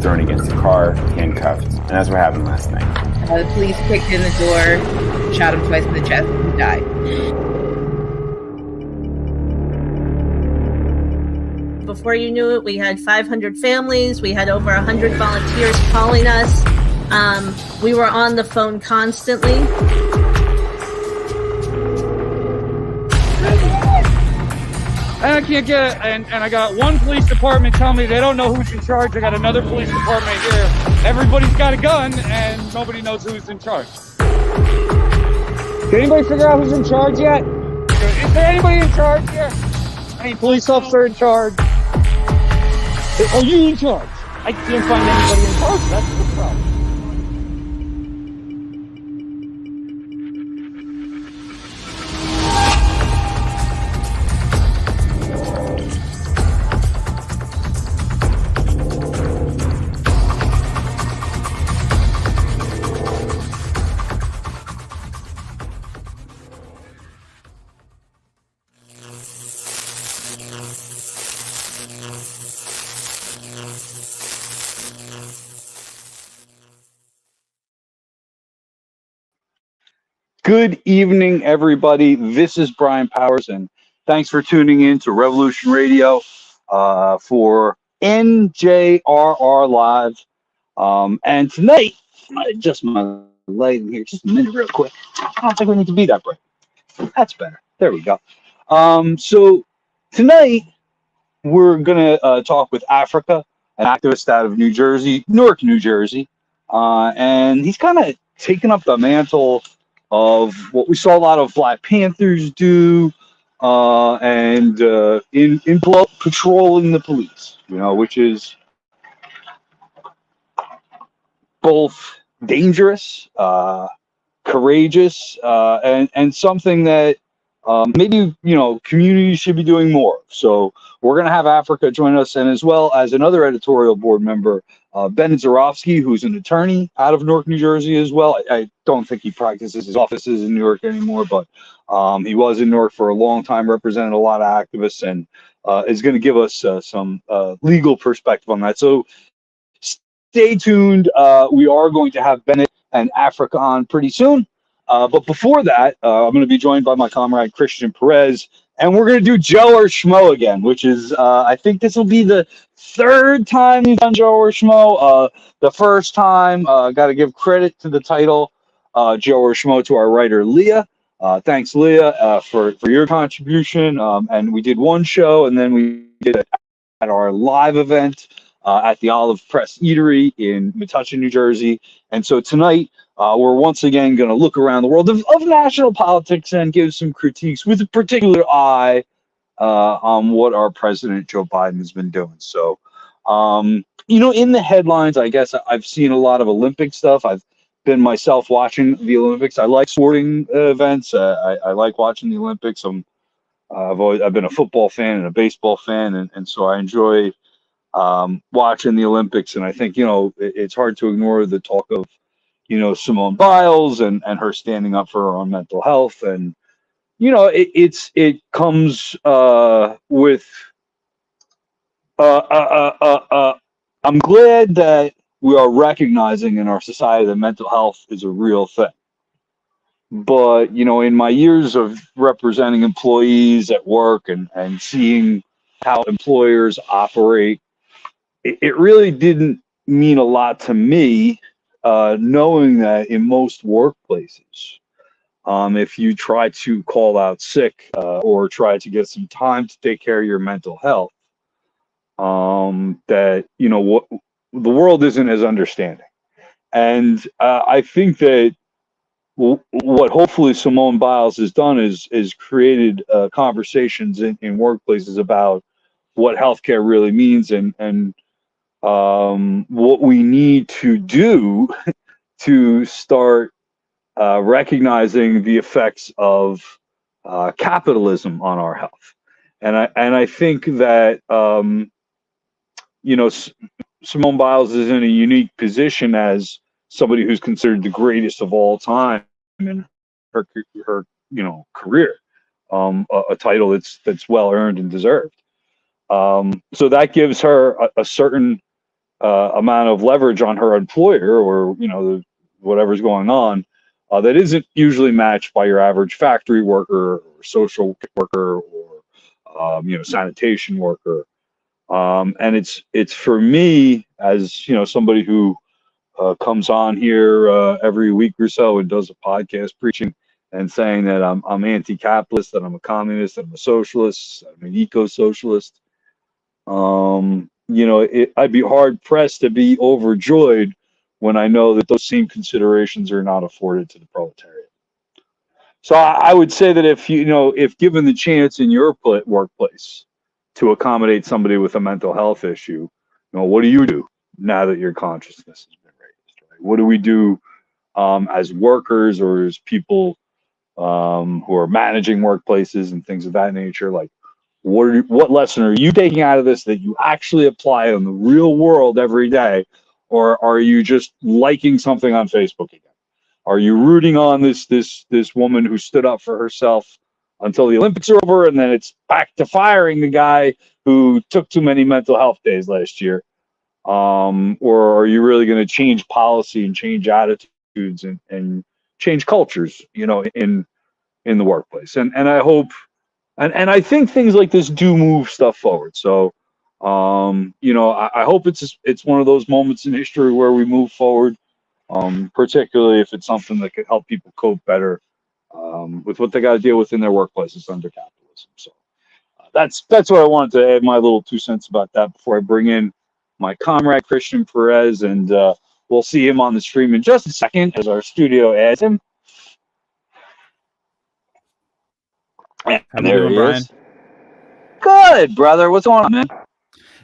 thrown against the car, handcuffed, and that's what happened last night. The police kicked in the door, shot him twice in the chest, and he died. Before you knew it, we had 500 families. We had over 100 volunteers calling us. We were on the phone constantly. And I can't get it. And I got one police department telling me they don't know who's in charge. I got another police department here. Everybody's got a gun and nobody knows who's in charge. Can anybody figure out who's in charge yet? Is there anybody in charge here? Any police officer in charge? Are you in charge? I can't find anybody in charge. That's the problem. Good evening, everybody. This is Brian Powers, and thanks for tuning in to Revolution Radio for NJRR Live. And tonight, I adjust my lighting here just a minute real quick. I don't think we need to be that bright. That's better. There we go. So tonight, we're going to talk with Afrika, an activist out of New Jersey, Newark, New Jersey. And he's kind of taken up the mantle of what we saw a lot of Black Panthers do, and in patrolling the police, you know, which is both dangerous, courageous, and something that maybe, you know, communities should be doing more. So we're going to have Afrika join us, and as well as another editorial board member, Ben Zarofsky, who's an attorney out of Newark, New Jersey as well. I don't think he practices his offices in Newark anymore, but he was in Newark for a long time, represented a lot of activists, and is going to give us some legal perspective on that. So stay tuned. We are going to have Bennett and Afrika on pretty soon. But before that, I'm going to be joined by my comrade Christian Perez, and we're going to do Joe or Schmo again, which is, I think this will be the third time we've done Joe or Schmo. The first time, got to give credit to the title, Joe or Schmo, to our writer, Leah. Thanks, Leah, for your contribution. And we did one show, and then we did it at our live event at the Olive Press Eatery in Metuchen, New Jersey. And so tonight, we're once again going to look around the world of national politics and give some critiques with a particular eye on what our President Joe Biden has been doing. So, you know, in the headlines, I guess I've seen a lot of Olympic stuff. I've been myself watching the Olympics. I like sporting events. I like watching the Olympics. I've been a football fan and a baseball fan, and so I enjoy watching the Olympics. And I think, you know, it's hard to ignore the talk of, you know, Simone Biles and her standing up for her own mental health. And, you know, it comes with, I'm glad that we are recognizing in our society that mental health is a real thing. But, you know, in my years of representing employees at work and seeing how employers operate, it really didn't mean a lot to me, knowing that in most workplaces, if you try to call out sick or try to get some time to take care of your mental health, that, you know, what the world isn't as understanding. And I think that what hopefully Simone Biles has done is created conversations in workplaces about what healthcare really means and what we need to do to start recognizing the effects of capitalism on our health. And I think that you know, Simone Biles is in a unique position as somebody who's considered the greatest of all time in her you know, career, a title that's well earned and deserved. So that gives her a certain amount of leverage on her employer, or whatever's going on, that isn't usually matched by your average factory worker or social worker or sanitation worker. And it's for me, as somebody who comes on here every week or so and does a podcast preaching and saying that I'm anti-capitalist, that I'm a communist, that I'm a socialist, I'm an eco-socialist. I'd be hard pressed to be overjoyed when I know that those same considerations are not afforded to the proletariat. So I would say that if given the chance in your workplace to accommodate somebody with a mental health issue, what do you do now that your consciousness has been raised? Right? What do we do as workers or as people who are managing workplaces and things of that nature? Like, what lesson are you taking out of this that you actually apply in the real world every day? Or are you just liking something on Facebook again? Are you rooting on this woman who stood up for herself until the Olympics are over, and then it's back to firing the guy who took too many mental health days last year? Or are you really going to change policy and change attitudes and change cultures, in the workplace? And I hope, and I think things like this do move stuff forward. So, I hope it's one of those moments in history where we move forward, particularly if it's something that could help people cope better with what they got to deal with in their workplaces under capitalism. So that's what I wanted to add my little 2 cents about that before I bring in my comrade Christian Perez, and we'll see him on the stream in just a second as our studio adds him. And there he is. Good, brother. What's going on, man?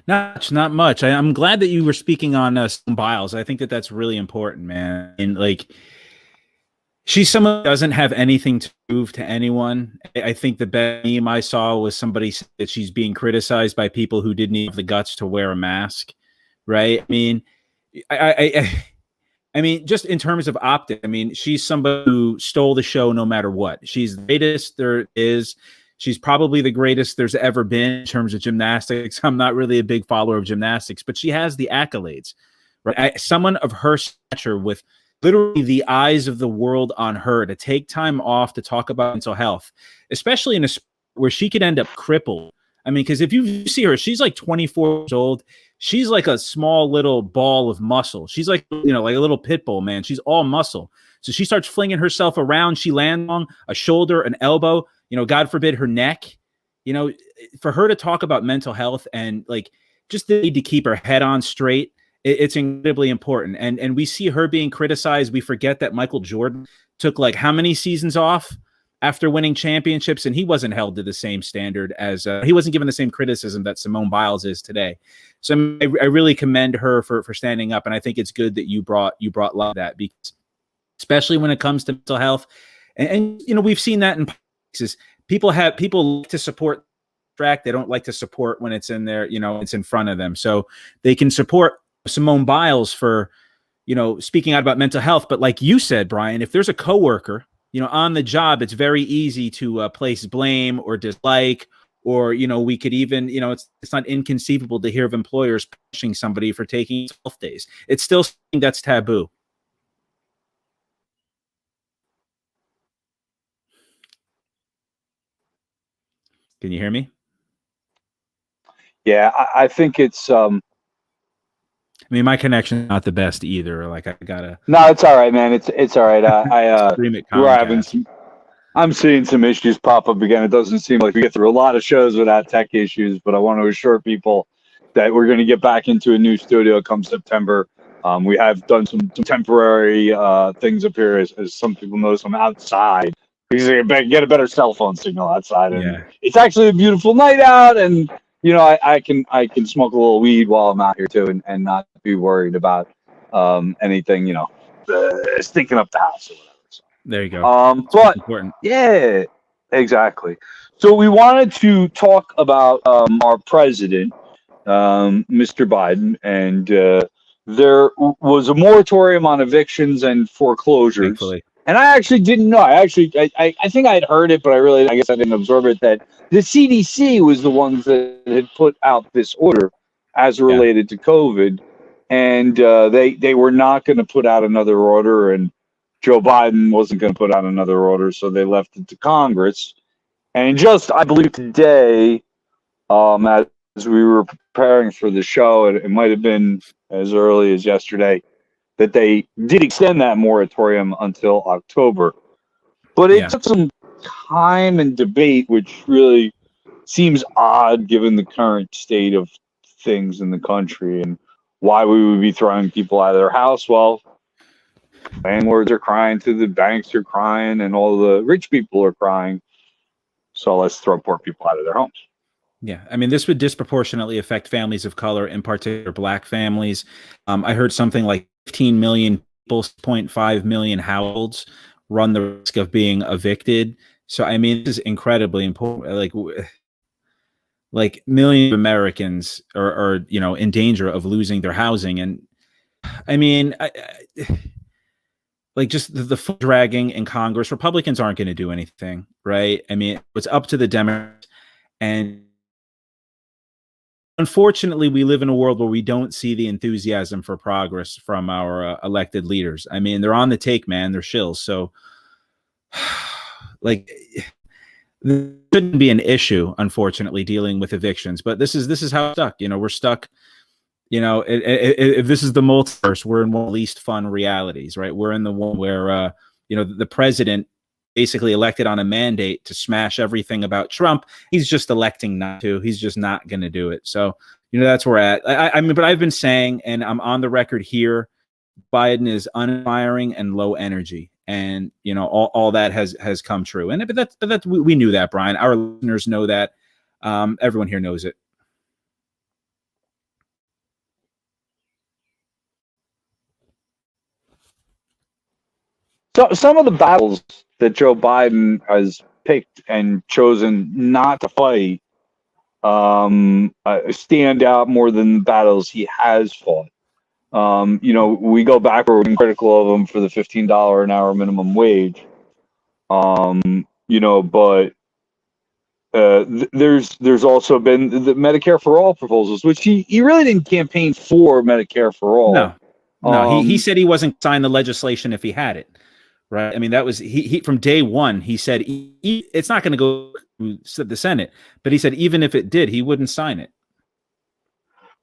Not much. I'm glad that you were speaking on Simone Biles. I think that's really important, man. And like, she's someone who doesn't have anything to prove to anyone. I think the best meme I saw was somebody said that she's being criticized by people who didn't have the guts to wear a mask, right? I mean, just in terms of optics, she's somebody who stole the show no matter what. She's the greatest there is. She's probably the greatest there's ever been in terms of gymnastics. I'm not really a big follower of gymnastics, but she has the accolades, right? Someone of her stature with literally the eyes of the world on her to take time off to talk about mental health, especially in a sport where she could end up crippled. Because if you see her, she's like 24 years old. She's like a small little ball of muscle. She's like, like a little pit bull, man. She's all muscle. So she starts flinging herself around. She lands on a shoulder, an elbow, God forbid her neck. For her to talk about mental health and like just the need to keep her head on straight, it's incredibly important. And we see her being criticized. We forget that Michael Jordan took like how many seasons off after winning championships, and he wasn't held to the same standard as he wasn't given the same criticism that Simone Biles is today. So I really commend her for standing up, and I think it's good that you brought light to that, because especially when it comes to mental health, and we've seen that in places. People like to support track. They don't like to support when it's in there, it's in front of them. So they can support Simone Biles for, speaking out about mental health. But like you said, Brian, if there's a coworker, on the job, it's very easy to place blame or dislike, or, we could even, it's not inconceivable to hear of employers pushing somebody for taking health days. It's still something that's taboo. Can you hear me? Yeah, I think it's my connection's not the best either. Like I gotta. No, it's all right, man. It's all right. I'm seeing some issues pop up again. It doesn't seem like we get through a lot of shows without tech issues, but I want to assure people that we're going to get back into a new studio come September. We have done some temporary things up here, as some people notice. I'm outside because you get a better cell phone signal outside, and it's actually a beautiful night out, and I can smoke a little weed while I'm out here too, and not be worried about anything, stinking up the house or whatever. So, there you go. But important. Yeah, exactly. So we wanted to talk about our president, Mr. Biden, and there was a moratorium on evictions and foreclosures. Thankfully. And I actually didn't know. I think I had heard it, but I guess I didn't absorb it, that the CDC was the ones that had put out this order as related to COVID. and they were not going to put out another order, and Joe Biden wasn't going to put out another order, so they left it to Congress. And just, I believe today, as we were preparing for the show, it might have been as early as yesterday, that they did extend that moratorium until October. But it took some time and debate, which really seems odd given the current state of things in the country and why we would be throwing people out of their house. Well, landlords are crying, to the banks are crying, and all the rich people are crying. So let's throw poor people out of their homes. Yeah, I mean, this would disproportionately affect families of color, in particular Black families. I heard something like 15 million people, 0.5 million households run the risk of being evicted. So, I mean, this is incredibly important. Like millions of Americans are in danger of losing their housing. And I mean, like just the foot dragging in Congress, Republicans aren't going to do anything, right? I mean, it's up to the Democrats. And unfortunately, we live in a world where we don't see the enthusiasm for progress from our elected leaders. I mean, they're on the take, man. They're shills. So, like, there shouldn't be an issue, unfortunately, dealing with evictions. But this is how we're stuck. We're stuck. If this is the multiverse, we're in one of the least fun realities, right? We're in the one where, the president basically elected on a mandate to smash everything about Trump. He's just electing not to. He's just not going to do it. So, that's where we're at. I mean, but I've been saying, and I'm on the record here, Biden is uninspiring and low energy. And, all that has come true. And but we knew that, Brian. Our listeners know that. Everyone here knows it. So some of the battles that Joe Biden has picked and chosen not to fight stand out more than the battles he has fought. We go back, we're critical of him for the $15 an hour minimum wage. But there's also been the Medicare for All proposals, which he really didn't campaign for Medicare for All. No, he said he wasn't signing the legislation if he had it. Right. I mean, that was he from day one. He said it's not going to go to the Senate, but he said even if it did, he wouldn't sign it.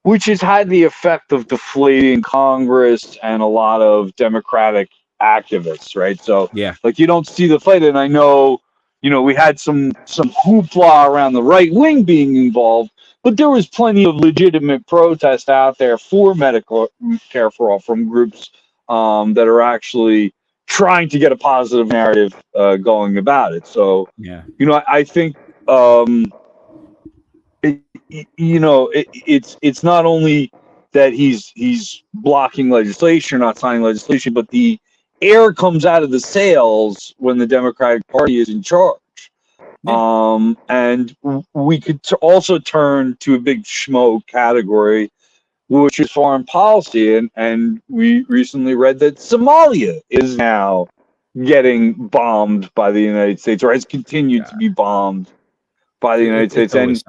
Which has had the effect of deflating Congress and a lot of Democratic activists, right? So, like, you don't see the fight. And I know, we had some hoopla around the right wing being involved, but there was plenty of legitimate protest out there for medical care for all from groups that are actually trying to get a positive narrative going about it. So, I think, it's not only that he's blocking legislation, not signing legislation, but the air comes out of the sails when the Democratic Party is in charge. And we could also turn to a big schmo category, which is foreign policy. And we recently read that Somalia is now getting bombed by the United States, or has continued to be bombed by the United States. And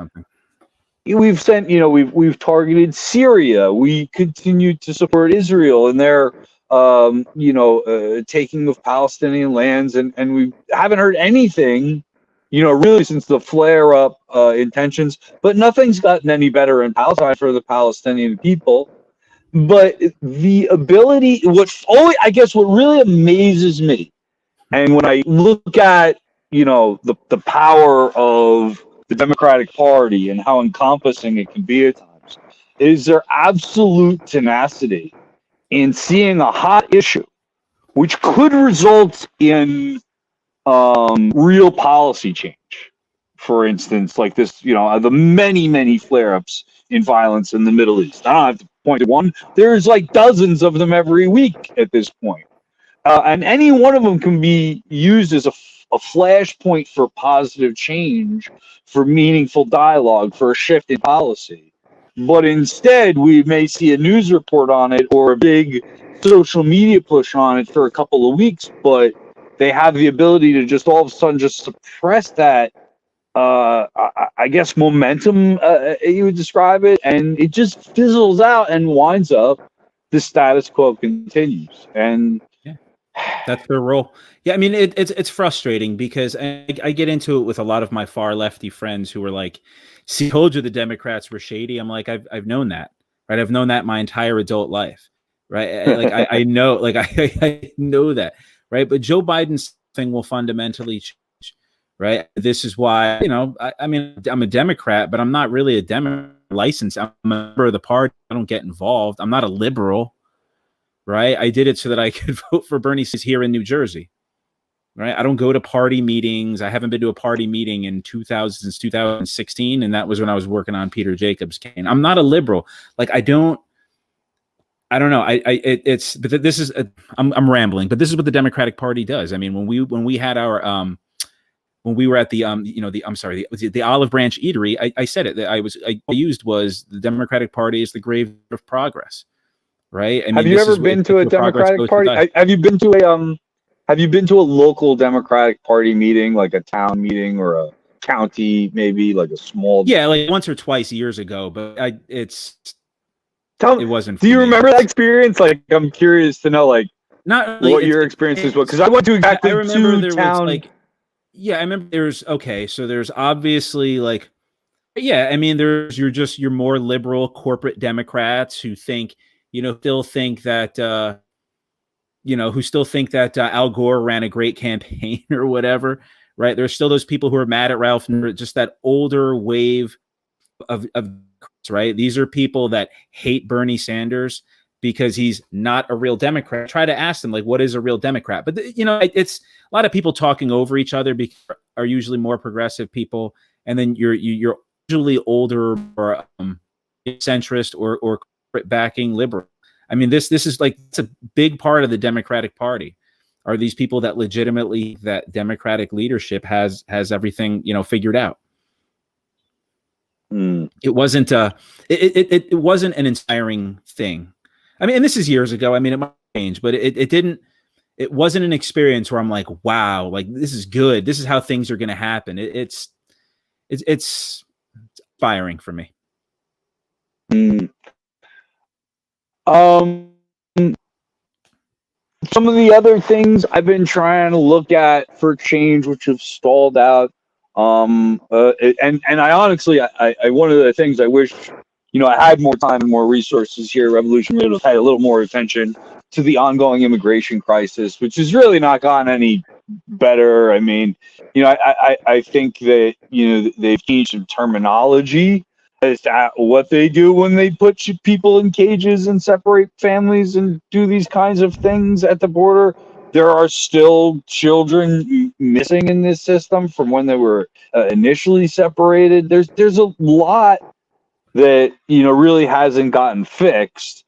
we've sent, we've targeted Syria. We continue to support Israel in their, taking of Palestinian lands. And we haven't heard anything, really since the flare up intentions, but nothing's gotten any better in Palestine for the Palestinian people. But the ability, what really amazes me, and when I look at, the power of the Democratic Party and how encompassing it can be at times, is their absolute tenacity in seeing a hot issue, which could result in real policy change. For instance, like this, the many flare-ups in violence in the Middle East. I don't have to point to one. There's like dozens of them every week at this point. And any one of them can be used as a flashpoint for positive change, for meaningful dialogue, for a shift in policy. But instead, we may see a news report on it or a big social media push on it for a couple of weeks, but they have the ability to just all of a sudden just suppress that, I guess, momentum, you would describe it, and it just fizzles out and winds up the status quo continues. And that's their role. Yeah, I mean, it's frustrating because I get into it with a lot of my far lefty friends who are like, "See, told you the Democrats were shady." I'm like, I've known that, right? I've known that my entire adult life, right? I know, like I know that, right? But Joe Biden's thing will fundamentally change, right? This is why, I mean, I'm a Democrat, but I'm not really a Democrat license. I'm a member of the party. I don't get involved. I'm not a liberal. Right. I did it so that I could vote for Bernie Sanders here in New Jersey. Right. I don't go to party meetings. I haven't been to a party meeting since 2016. And that was when I was working on Peter Jacobs' campaign. I'm not a liberal. Like, I don't know. But this is, I'm rambling, but this is what the Democratic Party does. I mean, when we had our, when we were at the the Olive Branch Eatery, I said it that I used was the Democratic Party is the grave of progress. Right. I mean, have you ever been to a Democratic Party? Have you been to a local Democratic Party meeting, like a town meeting or a county, maybe like a small? Yeah, like once or twice years ago, but it wasn't. Do you remember that experience? Like, I'm curious to know, like, not really, what your experiences were, because I went to exactly two towns. I remember there's so there's obviously like, yeah, I mean, there's your more liberal corporate Democrats who think. Still think that, who still think that Al Gore ran a great campaign or whatever, right? There's still those people who are mad at Ralph, just that older wave of right? These are people that hate Bernie Sanders because he's not a real Democrat. Try to ask them, like, what is a real Democrat? But, it's a lot of people talking over each other because are usually more progressive people. And then you're usually older or centrist or backing liberal. I mean, this is like, it's a big part of the Democratic Party are these people that legitimately that Democratic leadership has everything, figured out. It wasn't it wasn't an inspiring thing. I mean, and this is years ago. I mean, it might change, but it wasn't an experience where I'm like, wow, like this is good. This is how things are going to happen. It's inspiring for me. Some of the other things I've been trying to look at for change, which have stalled out. And I honestly, I one of the things I wish, I had more time and more resources here. Revolution would have had a little more attention to the ongoing immigration crisis, which has really not gotten any better. I mean, I think that, they've changed some terminology as to what they do when they put people in cages and separate families and do these kinds of things at the border. There are still children missing in this system from when they were initially separated. There's a lot that really hasn't gotten fixed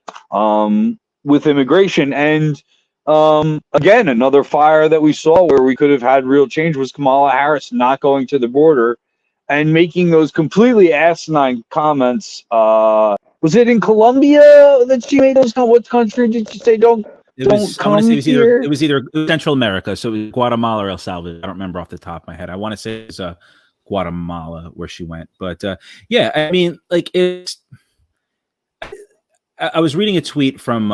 with immigration. And again, another fire that we saw where we could have had real change was Kamala Harris not going to the border and making those completely asinine comments. Was it in Colombia that she made those? What country did you say don't come here? It was either Central America, so it was Guatemala or El Salvador. I don't remember off the top of my head. I want to say it's Guatemala where she went. But yeah, I mean, like I was reading a tweet from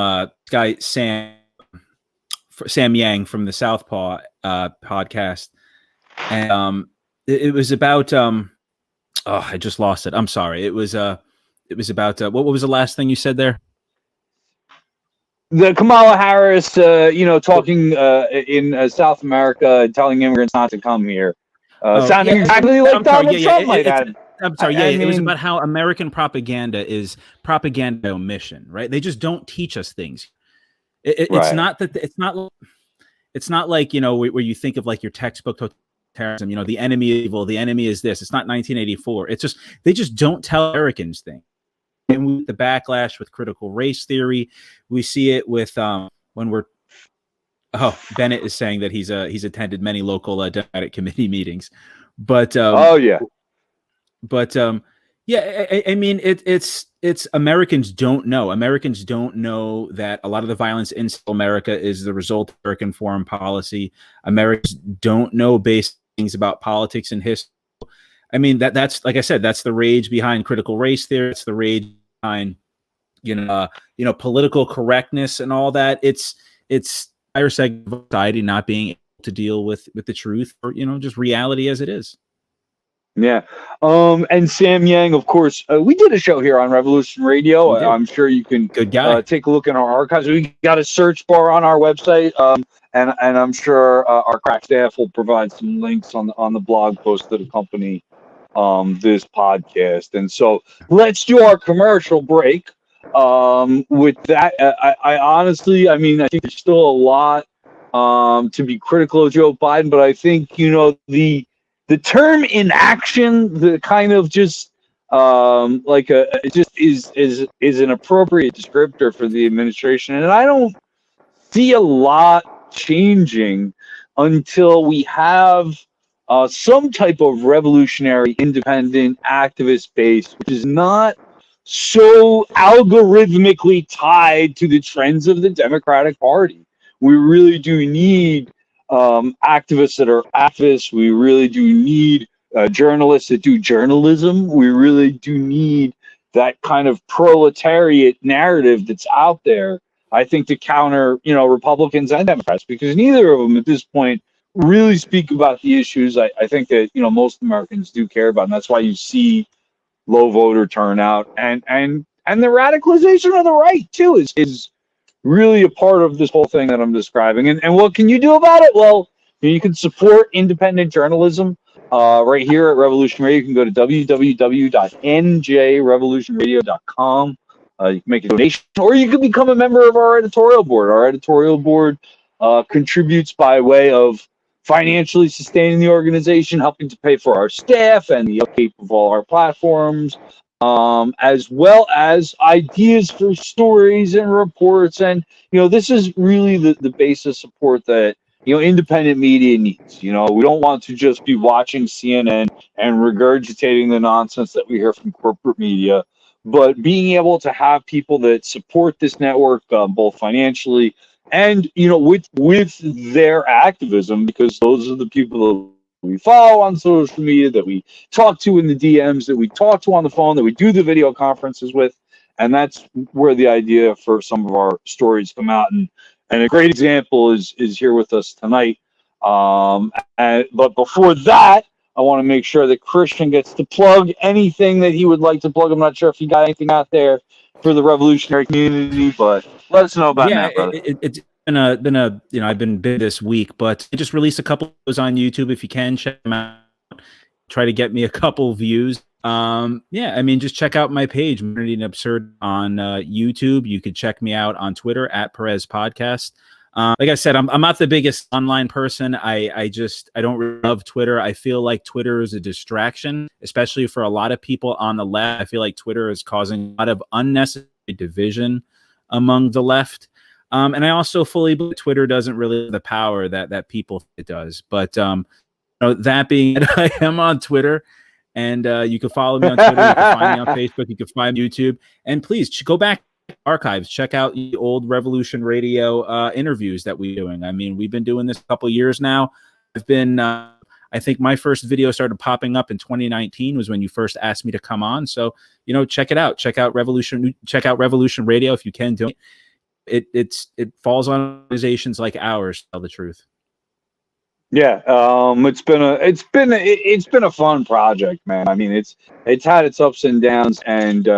guy Sam Yang from the Southpaw podcast, and it was about I just lost it. I'm sorry. It was about what was the last thing you said there? The Kamala Harris, talking in South America and telling immigrants not to come here, sounding exactly like Donald Trump might have. I'm sorry. Yeah, it was about how American propaganda is propaganda omission, right? They just don't teach us things. It's not that. It's not like where you think of like your textbook terrorism. The enemy is evil. The enemy is this. It's not 1984. It's just they just don't tell Americans things. And the backlash with critical race theory, we see it with when we're. Oh, Bennett is saying that he's attended many local Democratic committee meetings, but yeah, I mean it's Americans don't know. Americans don't know that a lot of the violence in America is the result of American foreign policy. Americans don't know basic things about politics and history. I mean that's like I said, that's the rage behind critical race theory. It's the rage behind political correctness and all that. It's entire segment of society not being able to deal with the truth, or just reality as it is. Yeah. And Sam Yang, of course, we did a show here on Revolution Radio. I'm sure you can Good guy. take a look in our archives. We got a search bar on our website, and I'm sure our crack staff will provide some links on the blog post that accompany this podcast. And so let's do our commercial break. With that, I honestly, I think there's still a lot to be critical of Joe Biden, but I think the term inaction, the kind of just it just is an appropriate descriptor for the administration, and I don't see a lot changing until we have some type of revolutionary, independent, activist base, which is not so algorithmically tied to the trends of the Democratic Party. We really do need activists that are activists. We really do need journalists that do journalism. We really do need that kind of proletariat narrative that's out there, I think, to counter, Republicans and Democrats, because neither of them at this point really speak about the issues I think that, most Americans do care about. And that's why you see low voter turnout, and the radicalization of the right too is really a part of this whole thing that I'm describing. And what can you do about it? Well, you can support independent journalism right here at Revolution Radio. You can go to www.njrevolutionradio.com. You can make a donation, or you can become a member of our editorial board. Our editorial board contributes by way of financially sustaining the organization, helping to pay for our staff and the upkeep of all our platforms, as well as ideas for stories and reports. And, this is really the base of support that, independent media needs. We don't want to just be watching CNN and regurgitating the nonsense that we hear from corporate media, but being able to have people that support this network, both financially and, with their activism, because those are the people that we follow on social media, that we talk to in the DMs, that we talk to on the phone, that we do the video conferences with. And that's where the idea for some of our stories come out. And a great example is here with us tonight. But before that, I want to make sure that Christian gets to plug anything that he would like to plug. I'm not sure if you got anything out there for the revolutionary community, but let us know about that, brother. It's been a I've been busy this week, but I just released a couple of those on YouTube. If you can check them out, try to get me a couple views. Just check out my page, Modernity and Absurd, on YouTube. You could check me out on Twitter at Perez Podcast. Like I said, I'm not the biggest online person. I don't really love Twitter. I feel like Twitter is a distraction, especially for a lot of people on the left. I feel like Twitter is causing a lot of unnecessary division among the left. And I also fully believe Twitter doesn't really have the power that people think it does. But that being said, I am on Twitter, and you can follow me on Twitter. You can find me on Facebook. You can find me on YouTube. And please go back archives, check out the old Revolution Radio interviews that we're doing. We've been doing this a couple of years now. I've been I think my first video started popping up in 2019 was when you first asked me to come on. So check it out. Check out Revolution Radio if you can do it. It falls on organizations like ours to tell the truth. Yeah, it's been a fun project, man. It's had its ups and downs, and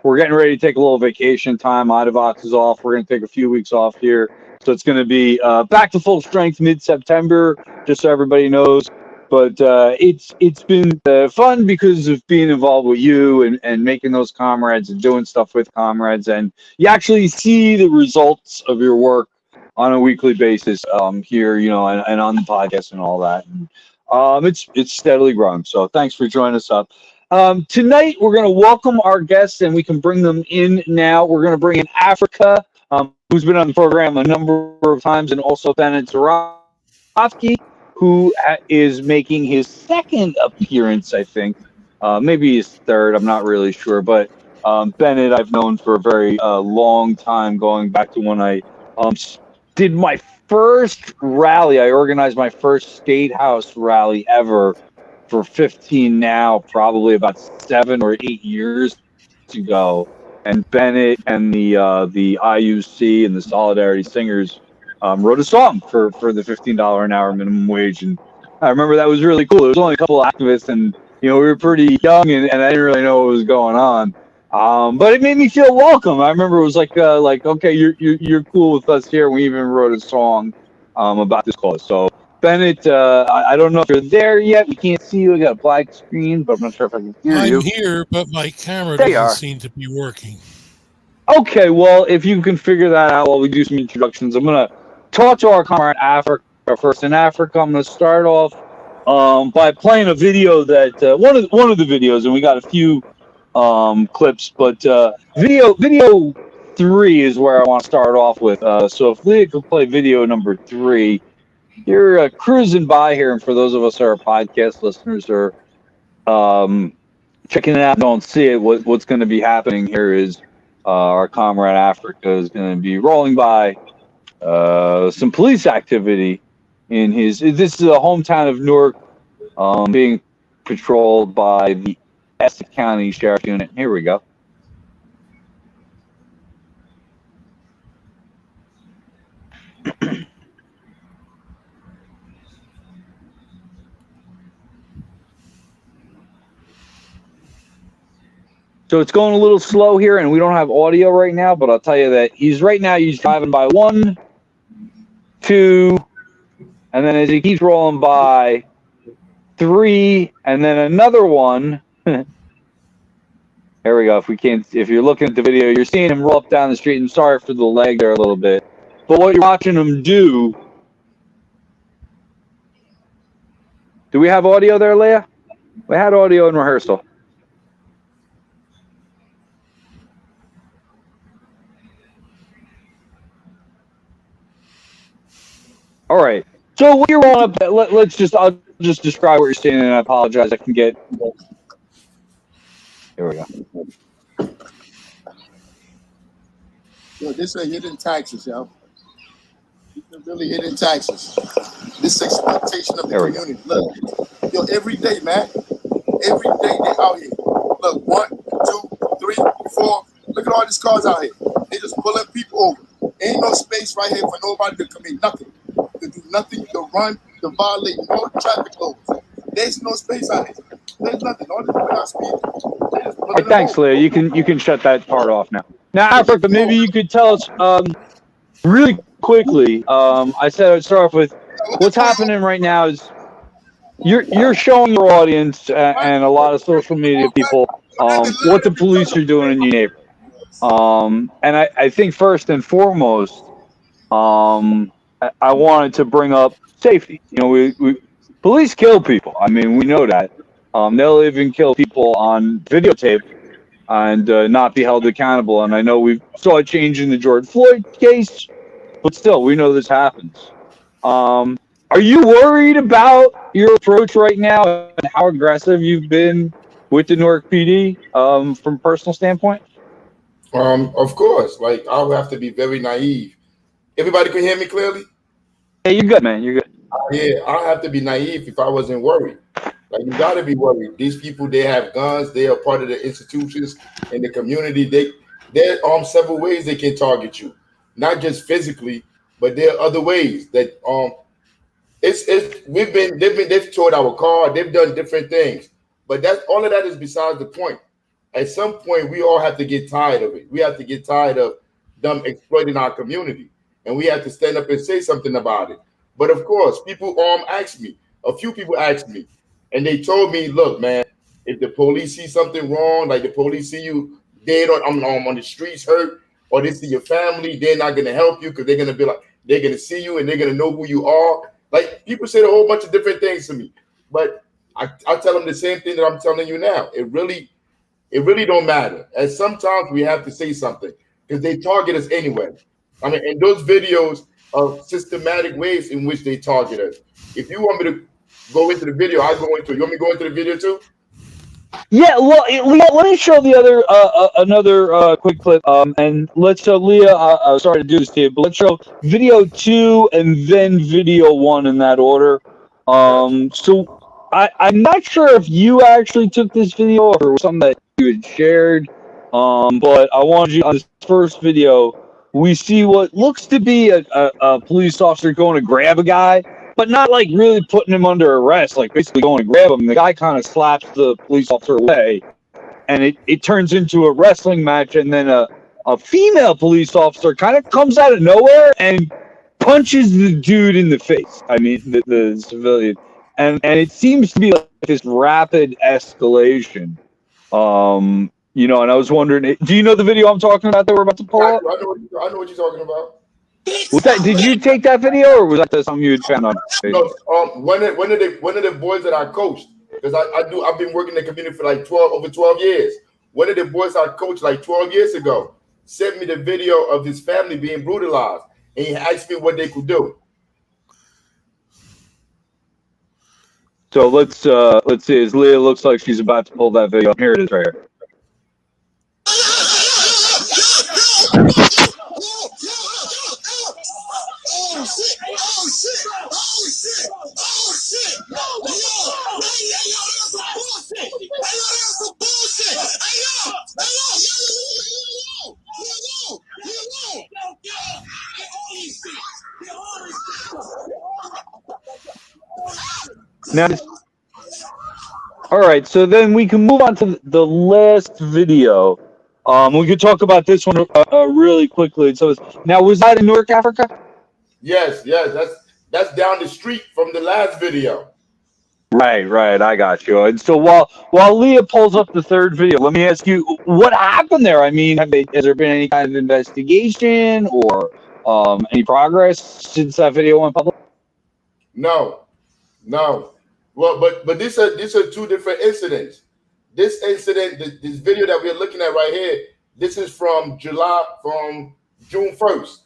we're getting ready to take a little vacation time. Idavox is off. We're going to take a few weeks off here. So it's going to be back to full strength mid-September, just so everybody knows. But it's been fun because of being involved with you and making those comrades and doing stuff with comrades. And you actually see the results of your work on a weekly basis here, and on the podcast and all that. And it's steadily growing. So thanks for joining us up. Tonight, we're going to welcome our guests, and we can bring them in now. We're going to bring in Afrika, who's been on the program a number of times, and also Bennett Zarofsky, who is making his second appearance, I think. Maybe his third, I'm not really sure. But Bennett I've known for a very long time, going back to when I did my first rally. I organized my first State House rally ever for 15 now, probably about 7 or 8 years ago. and Bennett and the IUC and the Solidarity Singers wrote a song for the $15 an hour minimum wage, and I remember that was really cool. It was only a couple of activists, and we were pretty young, and I didn't really know what was going on. But it made me feel welcome. I remember it was like okay, you're cool with us here. We even wrote a song about this cause. So Bennett, I don't know if you're there yet. We can't see you. I got a black screen, but I'm not sure if I can hear you. I'm here, but my camera There you doesn't are. seem to be working. Okay, well, if you can figure that out while we do some introductions, I'm going to talk to our comrade Afrika first. In Africa, I'm going to start off by playing a video that one of the videos, and we got a few clips, but video 3 is where I want to start off with. So if Leah could play video number 3, you're cruising by here, and for those of us who are podcast listeners or checking it out, don't see it. What's going to be happening here is our comrade Afrika is going to be rolling by some police activity in his. This is a hometown of Newark, being patrolled by the Essex County Sheriff's Unit. Here we go. So it's going a little slow here, and we don't have audio right now, but I'll tell you that he's driving by 1, 2, and then as he keeps rolling by 3, and then another one. There we go. If you're looking at the video, you're seeing him roll up down the street. And sorry for the lag there a little bit, but what you're watching him do. Do we have audio there, Leah? We had audio in rehearsal. All right. So when you're rolling up, I'll just describe what you're seeing, and I apologize. I can get. Here we go. Yo, this is hidden taxes, yo. This is really hidden taxes. This exploitation of the community. Look, yo, every day, man. Every day they out here. Look, 1, 2, 3, 4. Look at all these cars out here. They just pulling people over. Ain't no space right here for nobody to commit nothing. To do nothing, to run, to violate no traffic laws. There's no space out here. There's nothing. All this without speed. Hey, thanks, Leah. You can shut that part off now. Now, Afrika, maybe you could tell us really quickly. I said I'd start off with what's happening right now is you're showing your audience and a lot of social media people what the police are doing in your neighborhood. And I think first and foremost, I wanted to bring up safety. We police kill people. I mean, we know that. They'll even kill people on videotape and not be held accountable. And I know we saw a change in the George Floyd case, but still, we know this happens. Are you worried about your approach right now and how aggressive you've been with the Newark PD from a personal standpoint? Of course. Like, I'll have to be very naive. Everybody can hear me clearly? Yeah, you're good, man. You're good. Yeah, I'll have to be naive if I wasn't worried. Like, you got to be worried. These people, they have guns. They are part of the institutions in the community. There are several ways they can target you, not just physically, but there are other ways that they've towed our car. They've done different things, but that's all of that is besides the point. At some point, we all have to get tired of it. We have to get tired of them exploiting our community, and we have to stand up and say something about it. But of course, people asked me. A few people asked me, and they told me, "Look, man, if the police see something wrong, like the police see you dead on the streets hurt, or they see your family, they're not gonna help you because they're gonna be like they're gonna see you and they're gonna know who you are." Like, people said a whole bunch of different things to me, but I tell them the same thing that I'm telling you now. It really don't matter. And sometimes we have to say something because they target us anyway. I mean, and those videos are systematic ways in which they target us. If you want me to go into the video, I'll go into it. You want me to go into the video too? Yeah, well, let me show the other another quick clip. And let's show Leah. Sorry to do this to you, but let's show video 2 and then video 1 in that order. So I'm not sure if you actually took this video or something that you had shared. But I wanted you on this first video. We see what looks to be a police officer going to grab a guy, but not like really putting him under arrest, like basically going to grab him. The guy kind of slaps the police officer away, and it turns into a wrestling match, and then a female police officer kind of comes out of nowhere and punches the dude in the face. I mean, the civilian. And it seems to be like this rapid escalation. You know, and I was wondering, do you know the video I'm talking about that we're about to pull up? I know what you're talking about. Was that? Did you take that video, or was that something you had found on Facebook? No, one of the boys that I coached, because I've been working in the community for like over 12 years. One of the boys I coached like 12 years ago sent me the video of his family being brutalized, and he asked me what they could do. So let's see. As Leah looks like she's about to pull that video up. Here it is, right here. Now, all right, so then we can move on to the last video. We could talk about this one really quickly. So now, was that in Newark, Africa? Yes, that's down the street from the last video. Right. I got you. And so while Leah pulls up the third video, let me ask you, what happened there? I mean, has there been any kind of investigation or any progress since that video went public? No. Well, but these are two different incidents. This incident, this video that we're looking at right here, this is from June 1st.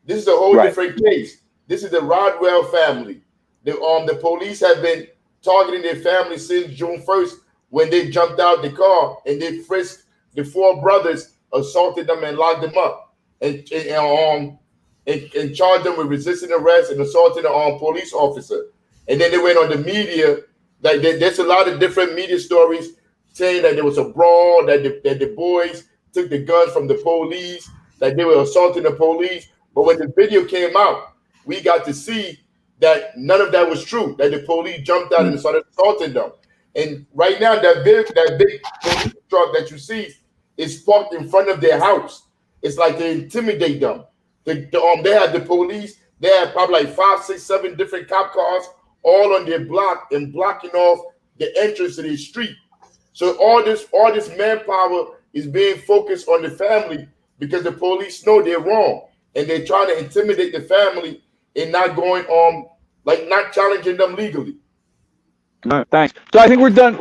This is a whole different case. This is the Rodwell family. The police have been targeting their family since June 1st when they jumped out the car and they frisked the four brothers, assaulted them and locked them up, and charged them with resisting arrest and assaulting a police officer. And then they went on the media. Like there's a lot of different media stories saying that there was a brawl, that the boys took the guns from the police, that they were assaulting the police. But when the video came out, we got to see that none of that was true, that the police jumped out and started assaulting them. And right now, that big police truck that you see is parked in front of their house. It's like they intimidate them. They had the police, they had probably like 5, 6, 7 different cop cars all on their block and blocking off the entrance to the street. So all this manpower is being focused on the family because the police know they're wrong and they're trying to intimidate the family and not going on, like not challenging them legally. All right, thanks. So I think we're done.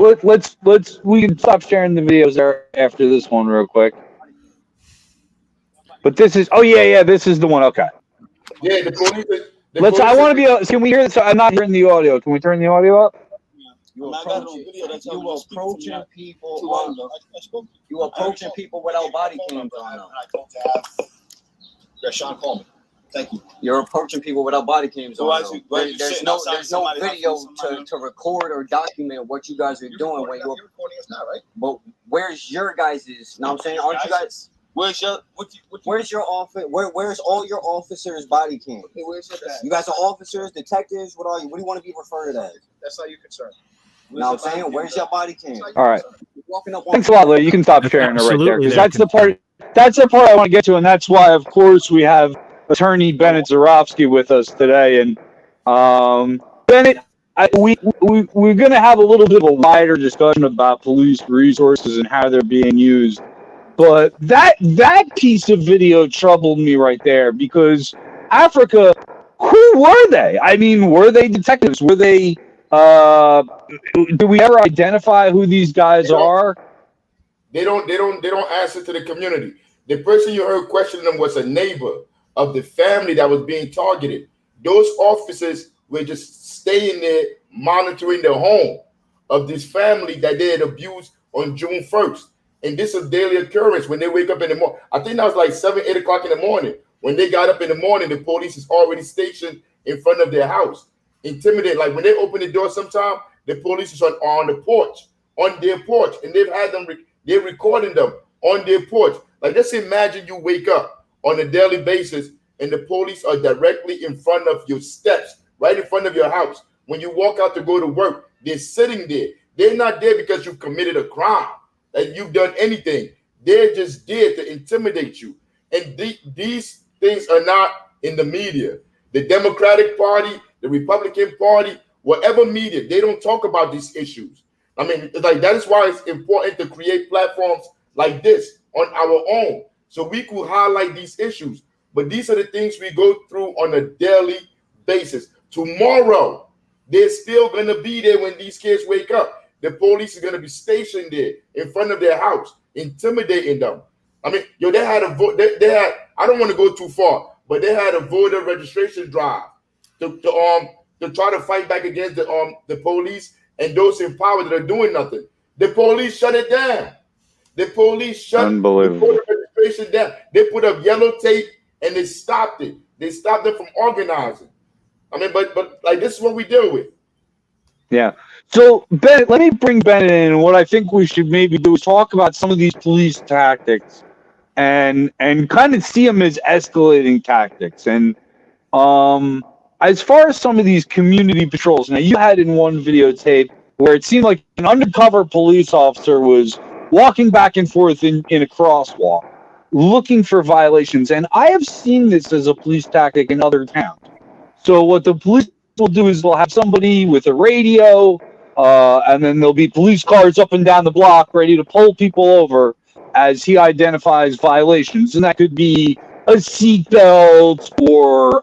We can stop sharing the videos there after this one real quick. But this is, this is the one. Okay. Yeah, the police. I want to be. Can we hear this? I'm not hearing the audio. Can we turn the audio up? You approaching people without body cams on. Sean, call me. Thank you. You're approaching people without body cams on. There's no video to record or document what you guys are doing when you're recording us now, right? But where's your guys'? Know what I'm saying? Aren't you guys? Where's your office? Where's all your officers' body cams? Hey, where's your bag? You guys are officers, detectives. What are you? What do you want to be referred as? That's not your concern. You know what I'm saying? Where's your body cam? All right. Walking up Thanks a lot, Leah. You can stop sharing it right there, because that's the part I want to get to, and that's why, of course, we have attorney Bennett Zarofsky with us today. And Bennett, we're going to have a little bit of a wider discussion about police resources and how they're being used. But that piece of video troubled me right there, because Afrika, who were they? I mean, were they detectives? Were they? Do we ever identify who these guys are? They don't answer to the community. The person you heard questioning them was a neighbor of the family that was being targeted. Those officers were just staying there monitoring the home of this family that they had abused on June 1st. And this is a daily occurrence when they wake up in the morning. I think that was like 7, 8 o'clock in the morning. When they got up in the morning, the police is already stationed in front of their house. Intimidated. Like when they open the door sometime, the police is on the porch, on their porch. And they've had them, they're recording them. on their porch. Like, just imagine you wake up on a daily basis and the police are directly in front of your steps, right in front of your house. When you walk out to go to work, they're sitting there. They're not there because you've committed a crime, that you've done anything. They're just there to intimidate you. And these things are not in the media. The Democratic Party, the Republican Party, whatever media, they don't talk about these issues. I mean, like, that is why it's important to create platforms like this on our own, so we could highlight these issues. But these are the things we go through on a daily basis. Tomorrow, they're still going to be there when these kids wake up. The police is going to be stationed there in front of their house, intimidating them. I mean, they had a vote. They had. I don't want to go too far, but they had a voter registration drive to try to fight back against the police and those in power that are doing nothing. The police shut it down. The police shut the voter registration down. They put up yellow tape and they stopped it. They stopped them from organizing. I mean, but like, this is what we deal with. Yeah. So, Ben, let me bring Ben in. What I think we should maybe do is talk about some of these police tactics and kind of see them as escalating tactics. And as far as some of these community patrols, now you had in one videotape where it seemed like an undercover police officer was walking back and forth in a crosswalk, looking for violations. And I have seen this as a police tactic in other towns. So what the police will do is they'll have somebody with a radio, and then there'll be police cars up and down the block ready to pull people over as he identifies violations. And that could be a seatbelt or,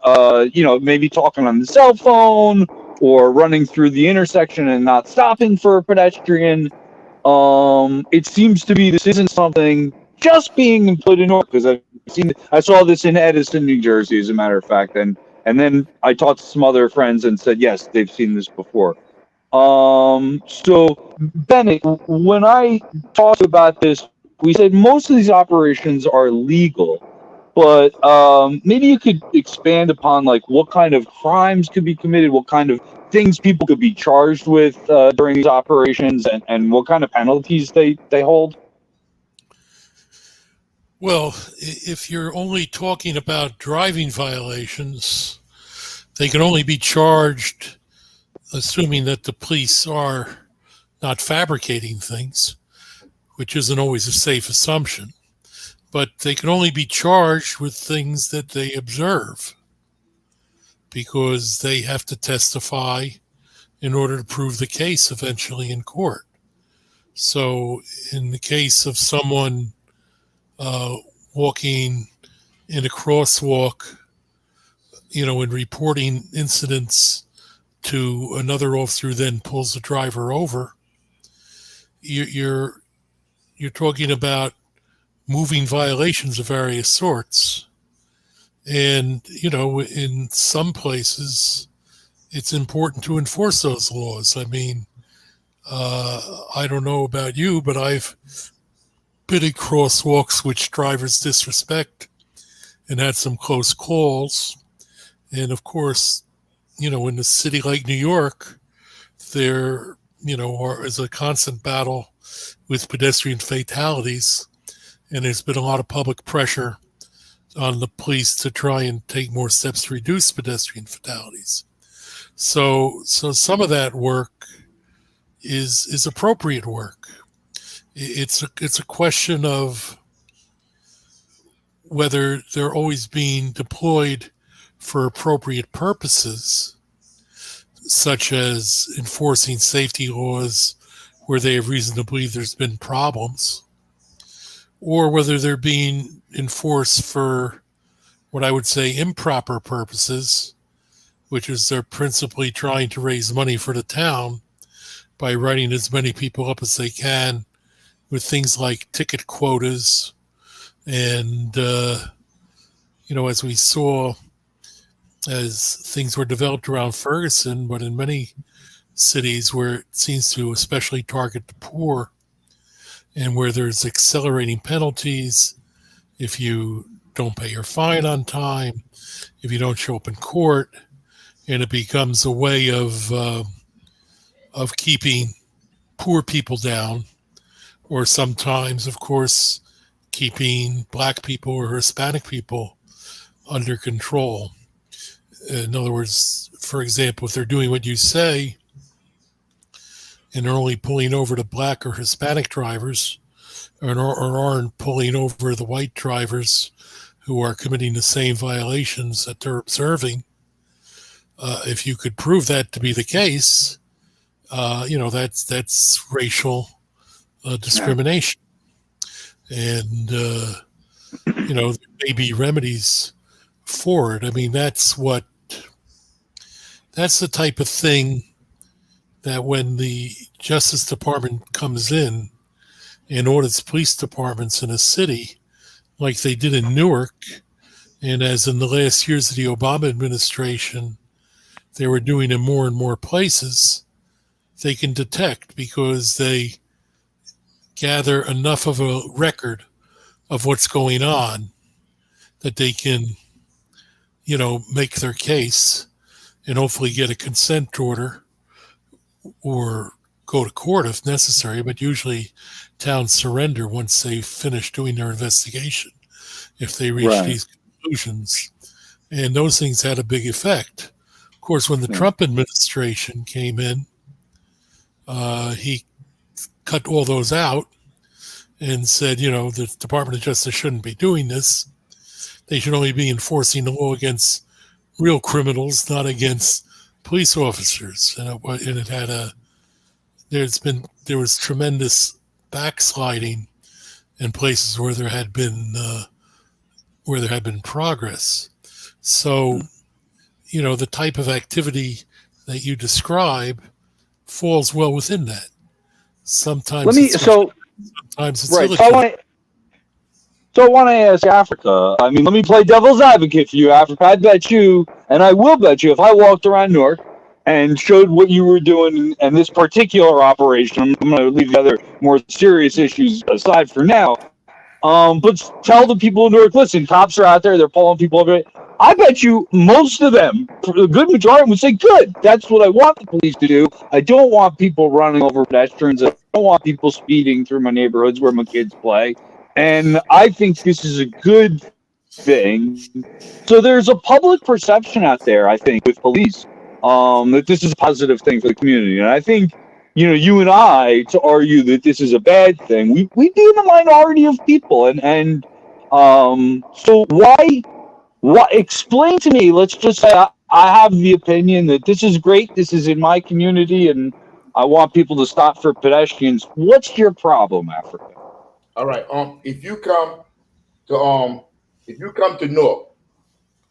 maybe talking on the cell phone or running through the intersection and not stopping for a pedestrian. It seems to be this isn't something just being put in order, because I saw this in Edison, New Jersey, as a matter of fact, and then I talked to some other friends and said, yes, they've seen this before. So, Bennett, when I talked about this, we said most of these operations are legal, but maybe you could expand upon, like, what kind of crimes could be committed, what kind of things people could be charged with during these operations, and what kind of penalties they hold. Well, if you're only talking about driving violations, they can only be charged, assuming that the police are not fabricating things, which isn't always a safe assumption. But they can only be charged with things that they observe, because they have to testify in order to prove the case eventually in court. So in the case of someone walking in a crosswalk, and reporting incidents to another officer who then pulls the driver over, you're talking about moving violations of various sorts. And, in some places, it's important to enforce those laws. I mean, I don't know about you, but I've been in crosswalks which drivers disrespect and had some close calls. And of course, in a city like New York, there, is a constant battle with pedestrian fatalities. And there's been a lot of public pressure on the police to try and take more steps to reduce pedestrian fatalities. So some of that work is appropriate work. It's a question of whether they're always being deployed for appropriate purposes, such as enforcing safety laws where they have reason to believe there's been problems, or whether they're being enforced for what I would say improper purposes, which is they're principally trying to raise money for the town by writing as many people up as they can with things like ticket quotas. And, as we saw, as things were developed around Ferguson, but in many cities where it seems to especially target the poor, and where there's accelerating penalties if you don't pay your fine on time, if you don't show up in court, and it becomes a way of keeping poor people down. Or sometimes, of course, keeping black people or Hispanic people under control. In other words, for example, if they're doing what you say and they're only pulling over the black or Hispanic drivers, or aren't pulling over the white drivers who are committing the same violations that they're observing, if you could prove that to be the case, that's racial discrimination. And, there may be remedies for it. I mean, that's the type of thing that when the Justice Department comes in and audits police departments in a city, like they did in Newark, and as in the last years of the Obama administration, they were doing in more and more places, they can detect because they gather enough of a record of what's going on that they can, make their case and hopefully get a consent order or go to court if necessary, but usually towns surrender once they finish doing their investigation if they reach these conclusions. And those things had a big effect. Of course, when the Trump administration came in, he cut all those out and said, the Department of Justice shouldn't be doing this. They should only be enforcing the law against real criminals, not against police officers. And it had there was tremendous backsliding in places where there had been progress. So, the type of activity that you describe falls well within that. Sometimes sometimes it's illegal. So I want to ask Africa. I mean, let me play devil's advocate for you, Africa. I bet you, and I will bet you, if I walked around Newark and showed what you were doing in this particular operation, I'm going to leave the other more serious issues aside for now. But tell the people in Newark, listen, cops are out there, they're pulling people over. I bet you most of them, a good majority, would say, good, that's what I want the police to do. I don't want people running over pedestrians. I don't want people speeding through my neighborhoods where my kids play. And I think this is a good thing. So there's a public perception out there, I think, with police, that this is a positive thing for the community. And I think, you and I, to argue that this is a bad thing, we'd be in the minority of people. And so why explain to me, let's just say I have the opinion that this is great, this is in my community, and I want people to stop for pedestrians. What's your problem, Africa? All right. If you come to Newark,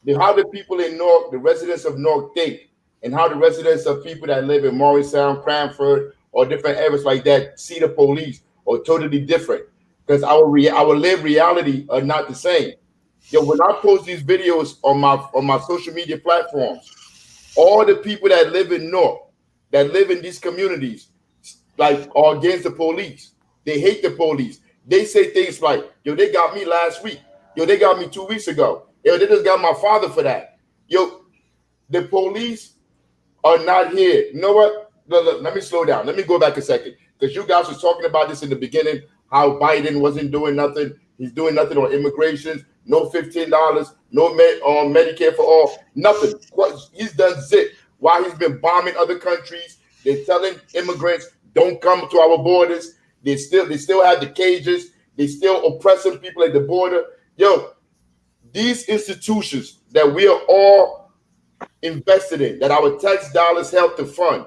then how the people in Newark, the residents of Newark, think, and how the residents of people that live in Morristown, Cranford, or different areas like that see the police are totally different, because our lived reality are not the same. When I post these videos on my social media platforms, all the people that live in Newark, that live in these communities, are against the police. They hate the police. They say things like, they got me last week. They got me 2 weeks ago. They just got my father for that. The police are not here. You know what? Look, let me slow down. Let me go back a second, because you guys were talking about this in the beginning, how Biden wasn't doing nothing. He's doing nothing on immigration. No $15. No Medicare for all. Nothing. He's done zip. While he's been bombing other countries, they're telling immigrants, don't come to our borders. They still have the cages. They still oppressing people at the border. These institutions that we are all invested in, that our tax dollars help to fund,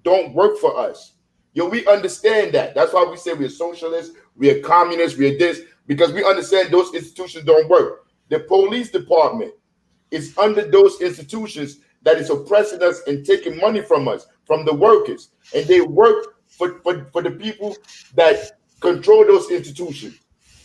don't work for us. We understand that. That's why we say we're socialists, we're communists, we're this, because we understand those institutions don't work. The police department is under those institutions that is oppressing us and taking money from us, from the workers, and they work for the people that control those institutions.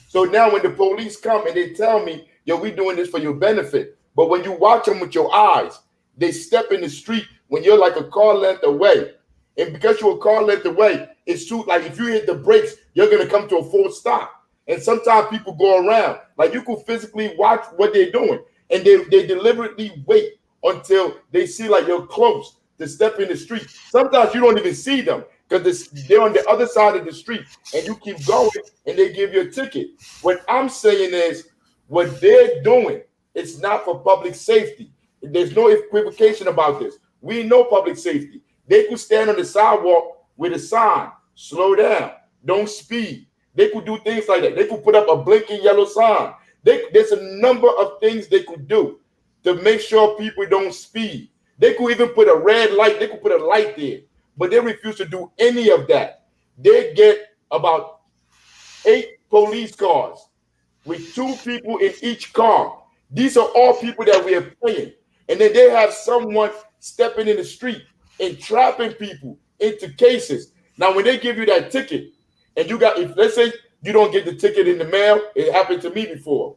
So now when the police come and they tell me, we're doing this for your benefit, but when you watch them with your eyes, they step in the street when you're like a car length away. And because you're a car length away, it's too, like if you hit the brakes, you're going to come to a full stop. And sometimes people go around, like you can physically watch what they're doing. And they deliberately wait until they see like you're close to step in the street. Sometimes you don't even see them, because they're on the other side of the street, and you keep going, and they give you a ticket. What I'm saying is, what they're doing, it's not for public safety. There's no equivocation about this. We know public safety. They could stand on the sidewalk with a sign, slow down, don't speed. They could do things like that. They could put up a blinking yellow sign. There's a number of things they could do to make sure people don't speed. They could even put a red light. They could put a light there, but they refuse to do any of that. They get about 8 police cars with 2 people in each car. These are all people that we are paying. And then they have someone stepping in the street and trapping people into cases. Now, when they give you that ticket, and if let's say you don't get the ticket in the mail, it happened to me before,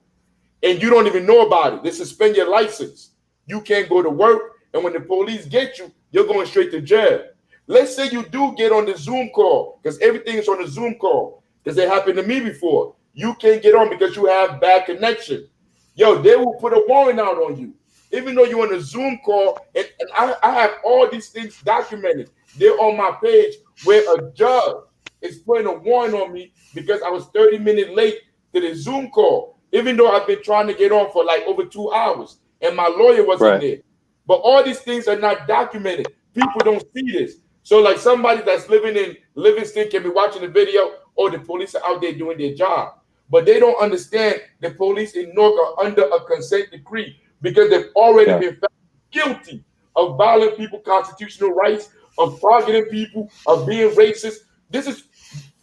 and you don't even know about it, they suspend your license. You can't go to work, and when the police get you, you're going straight to jail. Let's say you do get on the Zoom call, because everything is on the Zoom call, because it happened to me before. You can't get on because you have bad connection. Yo, they will put a warrant out on you, even though you're on a Zoom call. And I have all these things documented. They're on my page where a judge is putting a warrant on me because I was 30 minutes late to the Zoom call, even though I've been trying to get on for like over 2 hours, and my lawyer wasn't there. But all these things are not documented. People don't see this. So like somebody that's living in Livingston can be watching the video, or the police are out there doing their job. But they don't understand the police in Newark are under a consent decree because they've already been found guilty of violating people's constitutional rights, of targeting people, of being racist. This is,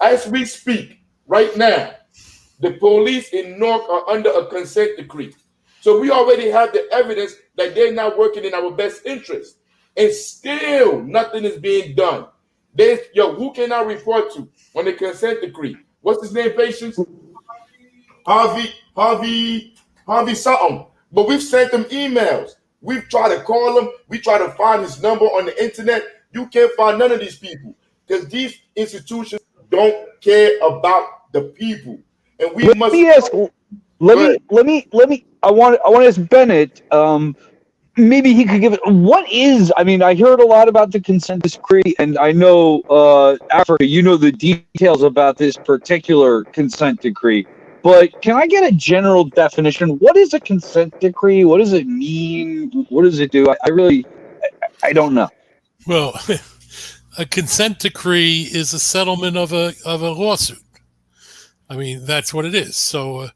as we speak right now, the police in Newark are under a consent decree. So we already have the evidence that they're not working in our best interest. And still nothing is being done. Who can I report to on the consent decree? What's his name, Patience? Harvey something. But we've sent them emails. We've tried to call him. We try to find his number on the internet. You can't find none of these people because these institutions don't care about the people. And we let must. Me ask. Let me. I want to ask Bennett. Maybe he could give it. What is? I mean, I heard a lot about the consent decree, and I know Africa. You know the details about this particular consent decree. But can I get a general definition? What is a consent decree? What does it mean? What does it do? I don't know. Well, a consent decree is a settlement of a lawsuit. I mean, that's what it is. So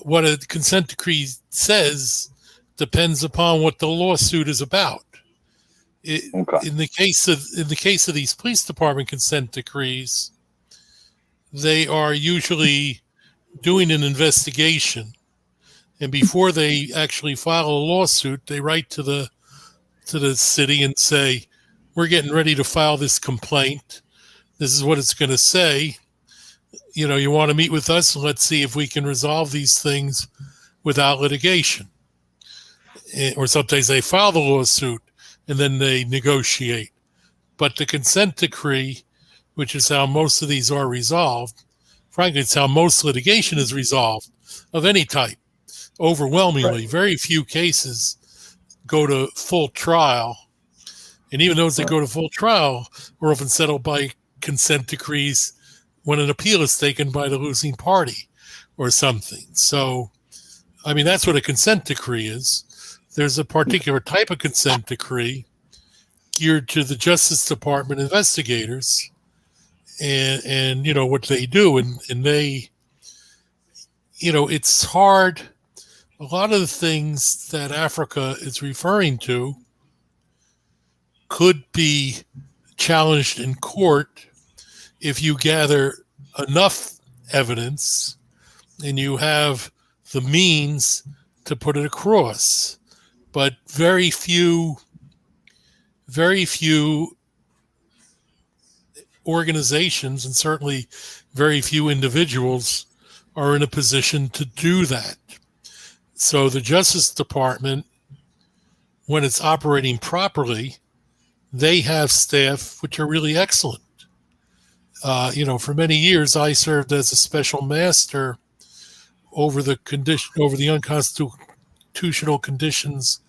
what a consent decree says depends upon what the lawsuit is about. In the case of these police department consent decrees, they are usually doing an investigation, and before they actually file a lawsuit, they write to the city and say, "We're getting ready to file this complaint. This is what it's going to say. You know, you want to meet with us, and let's see if we can resolve these things without litigation." Or sometimes they file the lawsuit and then they negotiate. But the consent decree, which is how most of these are resolved, frankly, it's how most litigation is resolved of any type. Overwhelmingly, very few cases go to full trial. And even those that go to full trial are often settled by consent decrees when an appeal is taken by the losing party or something. So, I mean, that's what a consent decree is. There's a particular type of consent decree geared to the Justice Department investigators and you know, what they do. And they, you know, it's hard. A lot of the things that Africa is referring to could be challenged in court if you gather enough evidence and you have the means to put it across. But very few organizations and certainly very few individuals are in a position to do that. So the Justice Department, when it's operating properly, they have staff which are really excellent. You know, for many years, I served as a special master over the unconstitutional conditions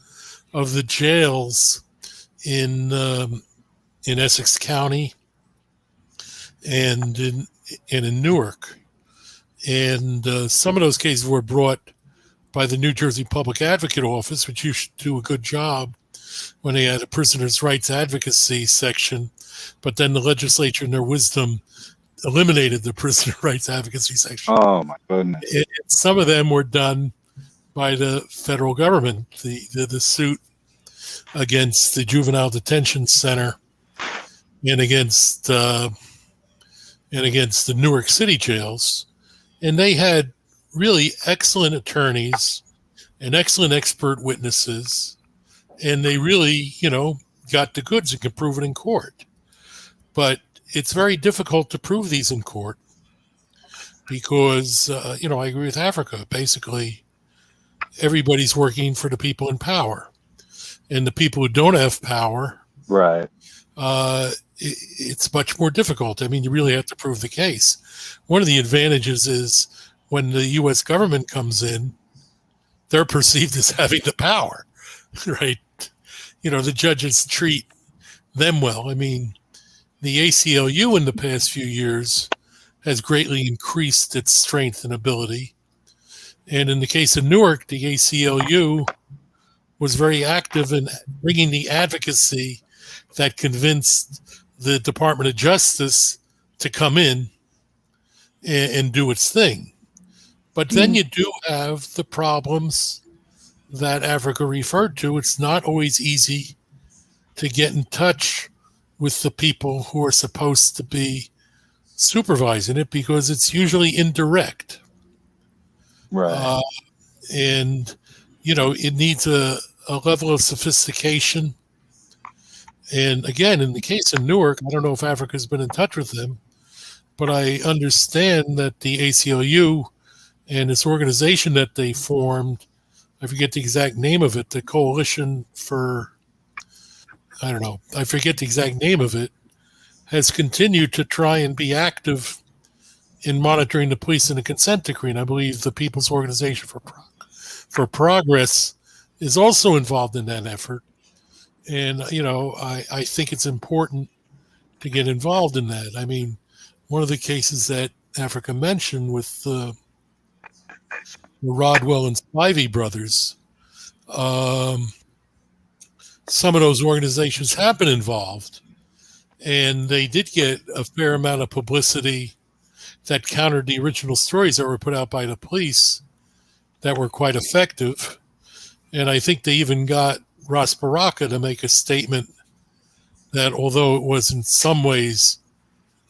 of the jails in Essex County and in Newark. And some of those cases were brought by the New Jersey Public Advocate Office, which used to do a good job when they had a prisoners' rights advocacy section. But then the legislature, in their wisdom, eliminated the prisoner rights advocacy section. Oh, my goodness. Some of them were done by the federal government. The suit against the Juvenile Detention Center and against the Newark City jails. And they had really excellent attorneys and excellent expert witnesses. And they really, got the goods and could prove it in court. But it's very difficult to prove these in court because, I agree with Afrika. Basically, everybody's working for the people in power. And the people who don't have power, right? It's much more difficult. I mean, you really have to prove the case. One of the advantages is when the U.S. government comes in, they're perceived as having the power, right? The judges treat them well. I mean, the ACLU in the past few years has greatly increased its strength and ability. And in the case of Newark, the ACLU was very active in bringing the advocacy that convinced the Department of Justice to come in and do its thing. But then you do have the problems that Afrika referred to. It's not always easy to get in touch with the people who are supposed to be supervising it because it's usually indirect. Right. And, it needs a level of sophistication. And again, in the case of Newark, I don't know if Afrika's been in touch with them, but I understand that the ACLU and this organization that they formed, I forget the exact name of it, the Coalition for, I forget the exact name of it, has continued to try and be active in monitoring the police in the consent decree. And I believe the People's Organization for Progress is also involved in that effort. And, I think it's important to get involved in that. I mean, one of the cases that Afrika mentioned with the Rodwell and Spivey brothers, some of those organizations have been involved, and they did get a fair amount of publicity that countered the original stories that were put out by the police that were quite effective. And I think they even got Ras Baraka to make a statement that, although it was in some ways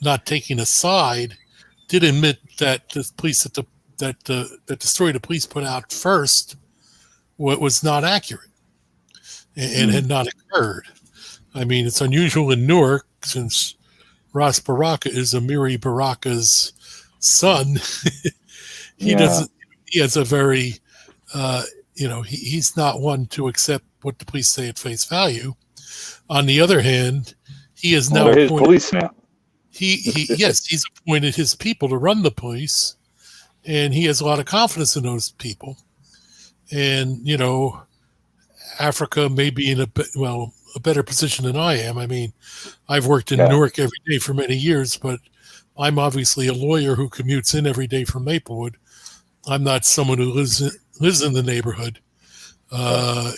not taking a side, did admit that the police that the story the police put out first was not accurate and had not occurred. I mean, it's unusual in Newark since Ras Baraka is Amiri Baraka's son. He has a very, he's not one to accept what the police say at face value. On the other hand, he is now his police now. He's appointed his people to run the police, and he has a lot of confidence in those people. And, Afrika may be in a better position than I am. I mean, I've worked in Newark every day for many years, but I'm obviously a lawyer who commutes in every day from Maplewood. I'm not someone who lives in the neighborhood, But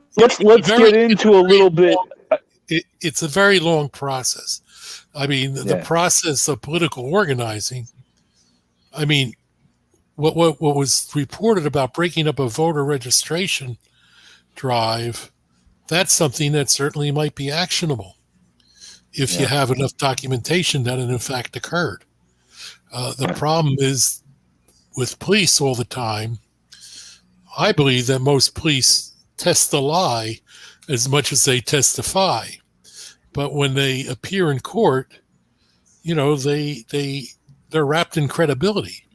let's get into a little bit. It's a very long process. I mean, the process of political organizing. I mean, what was reported about breaking up a voter registration drive, that's something that certainly might be actionable if you have enough documentation that it in fact occurred. The problem is with police all the time, I believe that most police test the lie as much as they testify. But when they appear in court, they're wrapped in credibility,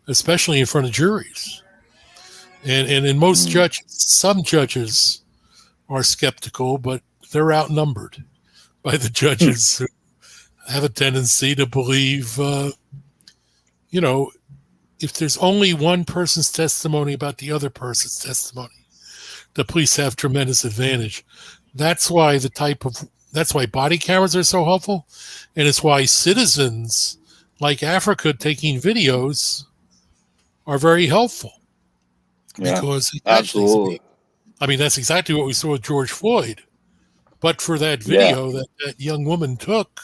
especially in front of juries. And in most judges, some judges are skeptical, but they're outnumbered by the judges who have a tendency to believe, if there's only one person's testimony about the other person's testimony, the police have tremendous advantage. That's why the type of That's why body cameras are so helpful, and it's why citizens like Africa taking videos are very helpful. Yeah, Because it absolutely. I mean, that's exactly what we saw with George Floyd. But for that Yeah. video that young woman took,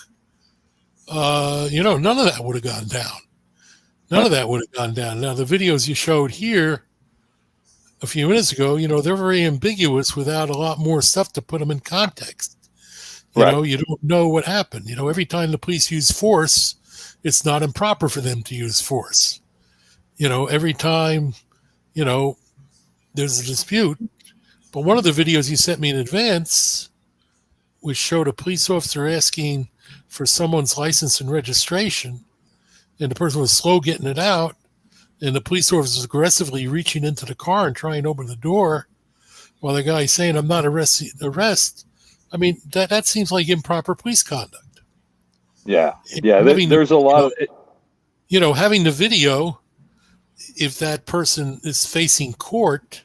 none of that would have gone down. None of that would have gone down. Now, the videos you showed here a few minutes ago, they're very ambiguous without a lot more stuff to put them in context. You don't know what happened. Every time the police use force, it's not improper for them to use force. Every time, there's a dispute. But one of the videos you sent me in advance, which showed a police officer asking for someone's license and registration, and the person was slow getting it out, and the police officer was aggressively reaching into the car and trying to open the door, while the guy's saying, "I'm not arrest." I mean, that seems like improper police conduct. Yeah. There's a lot of it. Having the video, if that person is facing court,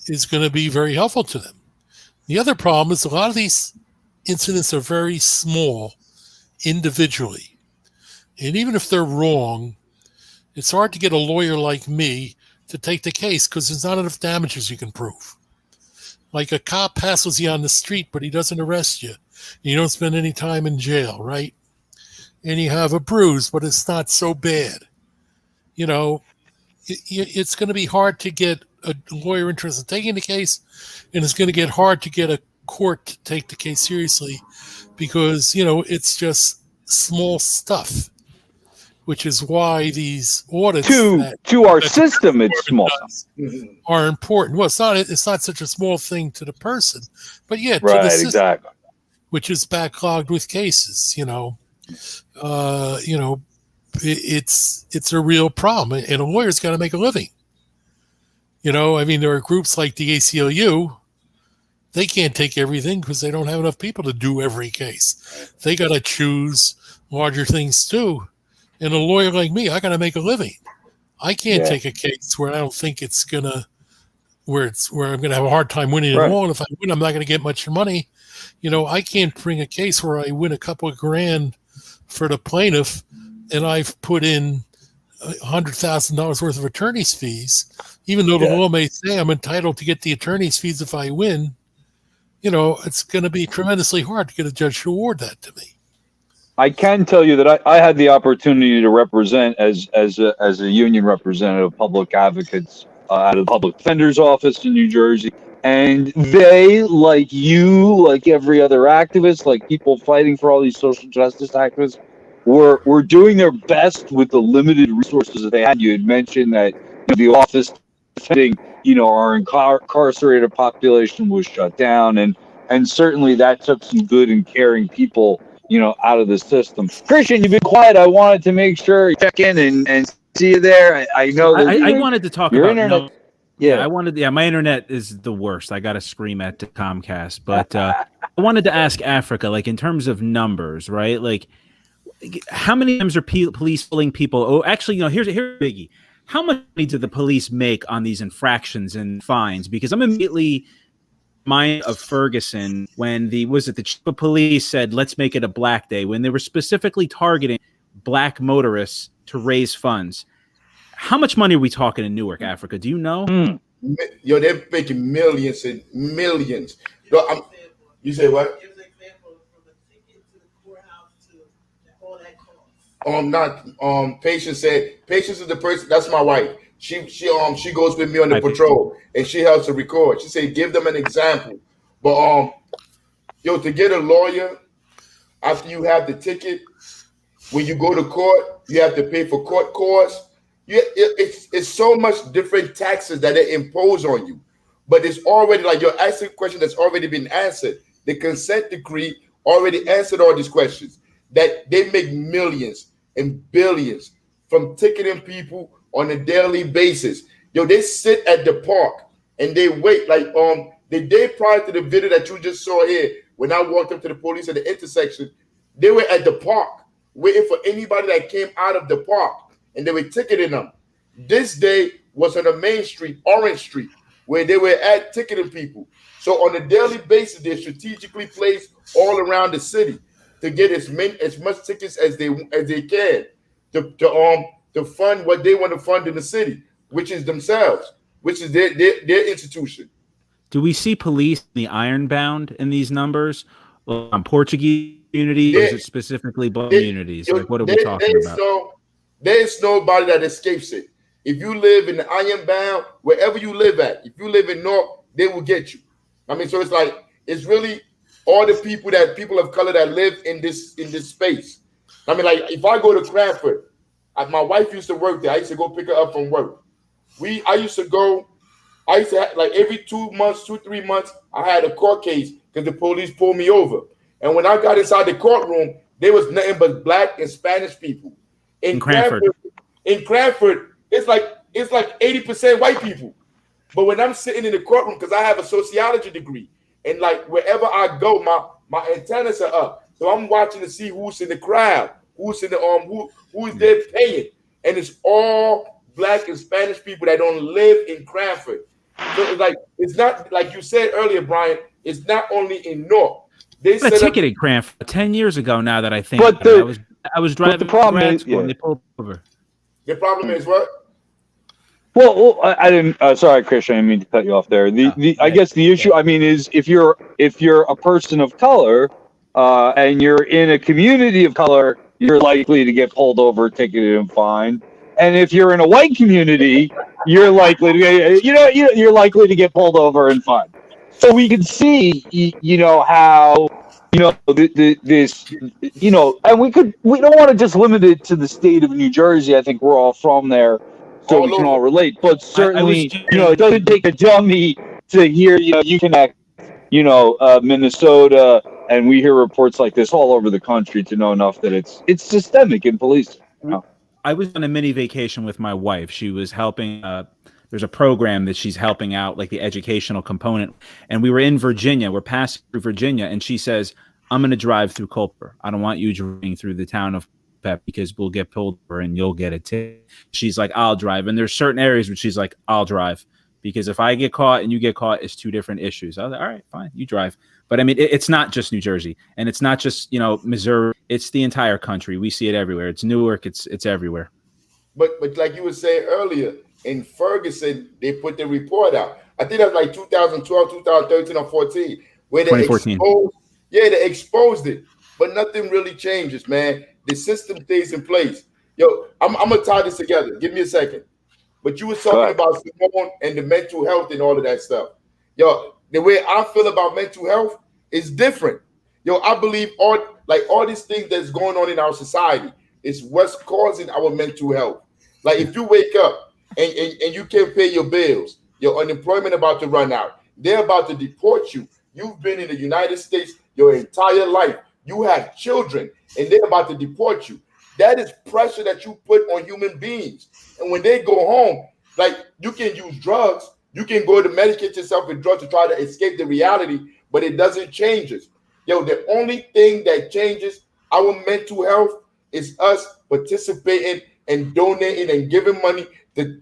is going to be very helpful to them. The other problem is a lot of these incidents are very small individually. And even if they're wrong, it's hard to get a lawyer like me to take the case because there's not enough damages you can prove. Like a cop passes you on the street, but he doesn't arrest you. You don't spend any time in jail, right? And you have a bruise, but it's not so bad. It's going to be hard to get a lawyer interested in taking the case, and it's going to get hard to get a court to take the case seriously because, it's just small stuff, which is why these audits to our system, it's small, are important. Well, it's not such a small thing to the person, but to right, the system, exactly, which is backlogged with cases. It's a real problem, and a lawyer's got to make a living. There are groups like the ACLU. They can't take everything because they don't have enough people to do every case. They got to choose larger things too. And a lawyer like me, I got to make a living. I can't take a case where I don't think it's where I'm gonna have a hard time winning it all. And if I win, I'm not going to get much money. I can't bring a case where I win a couple of grand for the plaintiff, and I've put in $100,000 worth of attorney's fees, even though the law may say I'm entitled to get the attorney's fees if I win. It's going to be tremendously hard to get a judge to award that to me. I can tell you that I had the opportunity to represent as a union representative, public advocates out of the public defender's office in New Jersey. And they, like you, like every other activist, like people fighting for all these social justice activists, were doing their best with the limited resources that they had. You had mentioned that the office defending, our incarcerated population was shut down, and certainly that took some good and caring people, out of the system. Christian, you've been quiet. I wanted to make sure you check in and see you there. I know that I wanted to talk your about internet. My internet is the worst. I got to scream at Comcast, but I wanted to ask Africa, like in terms of numbers, right? Like, how many times are police pulling people? Oh, actually, here's a biggie. How much money do the police make on these infractions and fines? Because I'm immediately mind of Ferguson when the chief of police said, let's make it a black day, when they were specifically targeting black motorists to raise funds. How much money are we talking in Newark, Africa? Do you know? They're making millions and millions. You say what? Patience is the person. That's my wife. She goes with me on the patrol and she helps to record. She said, give them an example. But to get a lawyer after you have the ticket, when you go to court, you have to pay for court costs. It's so much different taxes that they impose on you. But it's already like you're asking a question that's already been answered. The consent decree already answered all these questions. That they make millions and billions from ticketing people on a daily basis. They sit at the park and they wait. Like the day prior to the video that you just saw here, when I walked up to the police at the intersection, they were at the park waiting for anybody that came out of the park, and they were ticketing them. This day was on the main street, Orange Street. where they were at ticketing people. So on a daily basis, they're strategically placed all around the city to get as much tickets as they can to fund what they want to fund in the city, which is themselves, which is their institution. Do we see police in the ironbound in these numbers? Portuguese community, or is it specifically black communities? Like, what are we talking about? There's nobody that escapes it. If you live in the ironbound, wherever you live at, if you live in North, they will get you. I mean, so it's like, it's really all the people of color that live in this space. I mean, like, if I go to Cranford, my wife used to work there. I used to go pick her up from work. I used to have, like, every 2 months, 3 months, I had a court case because the police pulled me over. And when I got inside the courtroom, there was nothing but black and Spanish people. In Cranford, it's like 80% white people. But when I'm sitting in the courtroom, because I have a sociology degree, and like wherever I go, my antennas are up. So I'm watching to see who's in the crowd, who's in the who's there paying. And it's all black and Spanish people that don't live in Cranford. So it's not like you said earlier, Brian, it's not only in North. They set a ticket in Cranford 10 years ago now that I think. But I was driving the problem grad is, school and they pulled over. The problem is what? Well, I didn't. Sorry, Christian, I didn't mean to cut you off there. I guess the issue, I mean, is if you're a person of color, and you're in a community of color, you're likely to get pulled over, ticketed, and fined. And if you're in a white community, you're likely to, you're likely to get pulled over and fined. So we can see, how, this, and we don't want to just limit it to the state of New Jersey. I think we're all from there, so we can all relate. But certainly, it doesn't take a dummy to hear, you connect, Minnesota, and we hear reports like this all over the country to know enough that it's systemic in policing. I was on a mini vacation with my wife. She was helping. There's a program that she's helping out, like the educational component. And we were in Virginia. We're passing through Virginia, and she says, "I'm going to drive through Culper. I don't want you driving through the town of Pep because we'll get pulled over and you'll get a ticket." She's like, "I'll drive." And there's certain areas where she's like, "I'll drive." Because if I get caught and you get caught, it's two different issues. I was like, all right, fine, you drive. But I mean, it's not just New Jersey, and it's not just, Missouri. It's the entire country. We see it everywhere. It's Newark. It's everywhere. But like you were saying earlier, in Ferguson, they put the report out. I think that was like 2012, 2013, or 14, where they exposed it. But nothing really changes, man. The system stays in place. Yo, I'm gonna tie this together. Give me a second. But you were talking about Simone and the mental health and all of that stuff. Yo, the way I feel about mental health is different. Yo, I believe all these things that's going on in our society is what's causing our mental health. Like if you wake up and you can't pay your bills, your unemployment about to run out, they're about to deport you. You've been in the United States your entire life. You have children and they're about to deport you. That is pressure that you put on human beings. And when they go home, like you can use drugs, you can go to medicate yourself with drugs to try to escape the reality, but it doesn't change us. Yo, the only thing that changes our mental health is us participating and donating and giving money to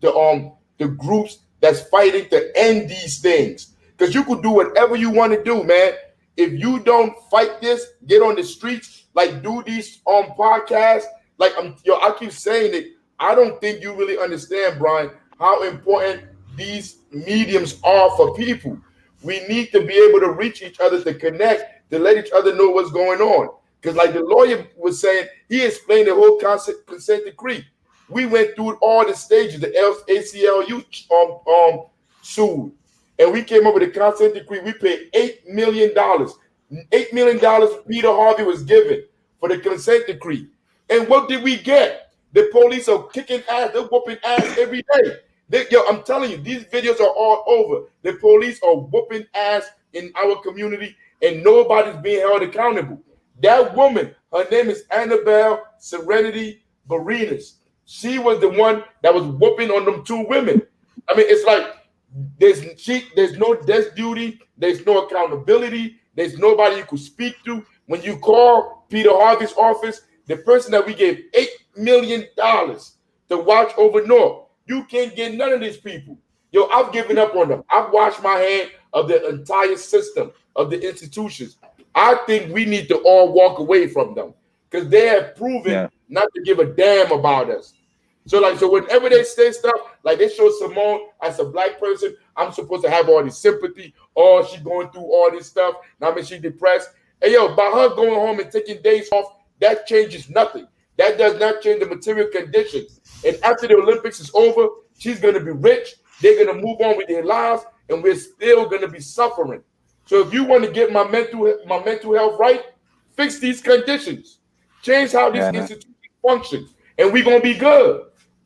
the groups that's fighting to end these things. Because you could do whatever you want to do, man. If you don't fight this, get on the streets, like do these podcasts. Like I keep saying it. I don't think you really understand, Brian, how important these mediums are for people. We need to be able to reach each other, to connect, to let each other know what's going on. Because like the lawyer was saying, he explained the whole consent decree. We went through all the stages. The ACLU sued. And we came up with a consent decree. We paid $8 million. $8 million Peter Harvey was given for the consent decree. And what did we get? The police are kicking ass. They're whooping ass every day. I'm telling you, these videos are all over. The police are whooping ass in our community, and nobody's being held accountable. That woman, her name is Annabelle Serenity Barinas. She was the one that was whooping on them two women. I mean, it's like there's no desk duty. There's no accountability. There's nobody you could speak to. When you call Peter Harvey's office, the person that we gave $8 million to watch over North, you can't get none of these people. Yo, I've given up on them. I've washed my hand of the entire system of the institutions. I think we need to all walk away from them because they have proven not to give a damn about us. So whenever they say stuff, like they show Simone as a black person, I'm supposed to have all this sympathy. Oh, she going through all this stuff. Now I mean she depressed. Hey yo, by her going home and taking days off, that changes nothing. That does not change the material conditions. And after the Olympics is over, she's gonna be rich. They're gonna move on with their lives, and we're still gonna be suffering. So if you want to get my mental health right, fix these conditions, change how this institution functions, and we're gonna be good.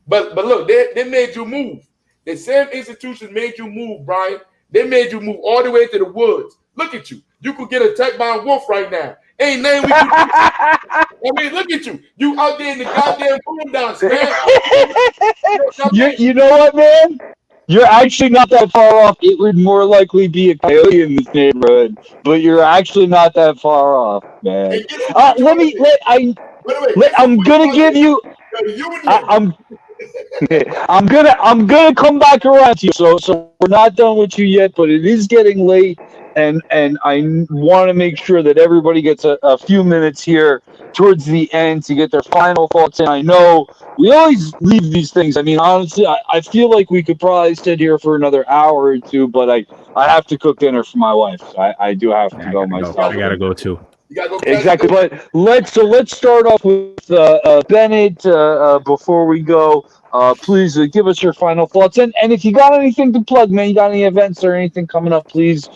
But look, they made you move. The same institutions made you move, Brian. They made you move all the way to the woods. Look at you. You could get attacked by a wolf right now. Ain't nothing we can do. I mean, look at you. You out there in the goddamn boondocks, man. You know what, man? You're actually not that far off. It would more likely be a coyote in this neighborhood, but you're actually not that far off, man. I'm gonna give you. I'm gonna come back around to you. So we're not done with you yet, but it is getting late, and I want to make sure that everybody gets a few minutes here towards the end to get their final thoughts. And I know we always leave these things. I mean, honestly, I feel like we could probably sit here for another hour or two, but I have to cook dinner for my wife. So I do have to go myself. I gotta go too. Exactly, but let's start off with Bennett before we go. Please give us your final thoughts, and if you got anything to plug, man, you got any events or anything coming up, please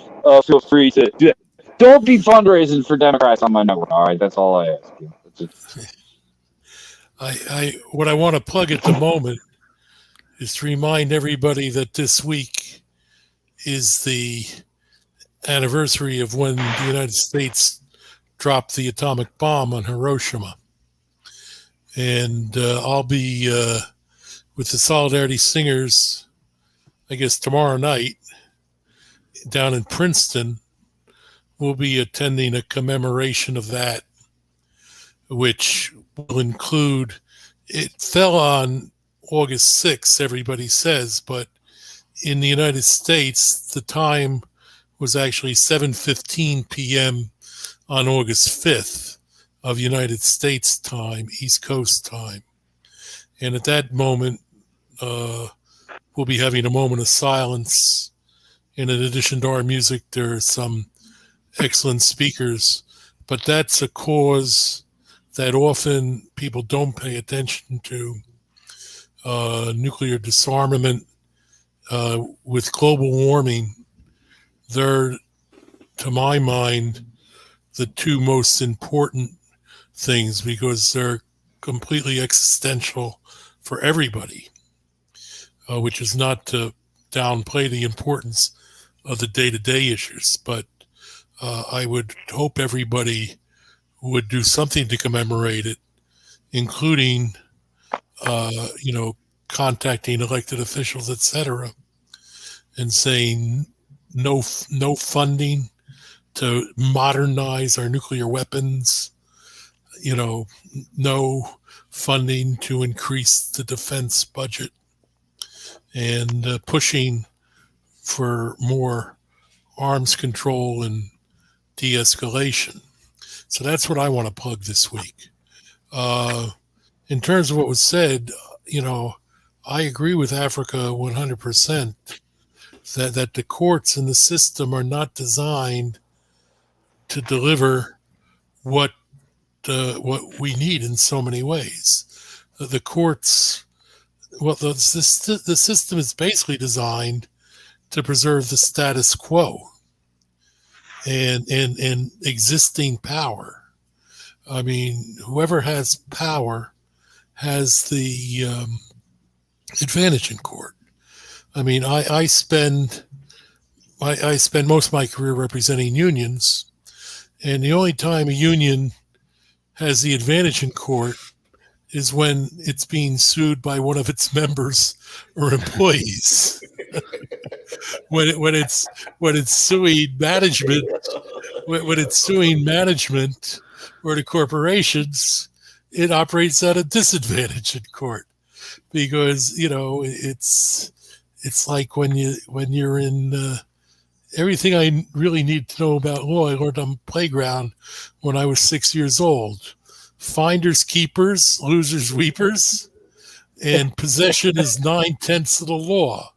feel free to do it. Don't be fundraising for Democrats on my network. All right, that's all I ask you. What I want to plug at the moment is to remind everybody that this week is the anniversary of when the United States dropped the atomic bomb on Hiroshima. And I'll be with the Solidarity Singers, I guess tomorrow night, down in Princeton. We'll be attending a commemoration of that, which will include, it fell on August 6th, everybody says, but in the United States, the time was actually 7:15 p.m. on August 5th of United States time, East Coast time. And at that moment, we'll be having a moment of silence. And in addition to our music, there are some excellent speakers, but that's a cause that often people don't pay attention to. Nuclear disarmament, with global warming, they're, to my mind, the two most important things because they're completely existential for everybody, which is not to downplay the importance of the day-to-day issues, but I would hope everybody would do something to commemorate it, including, contacting elected officials, etc., and saying no funding to modernize our nuclear weapons, no funding to increase the defense budget, and pushing for more arms control and de-escalation. So that's what I want to plug this week. In terms of what was said, I agree with Africa 100% that the courts and the system are not designed to deliver what we need in so many ways. The courts, the system is basically designed to preserve the status quo and existing power. I mean, whoever has power has the advantage in court. I mean, I spend most of my career representing unions, and the only time a union has the advantage in court is when it's being sued by one of its members or employees. when it's suing management, or the corporations, it operates at a disadvantage in court because it's like when you're in everything I really need to know about law, I learned on playground when I was 6 years old. Finders keepers, losers weepers, and possession is 9/10 of the law.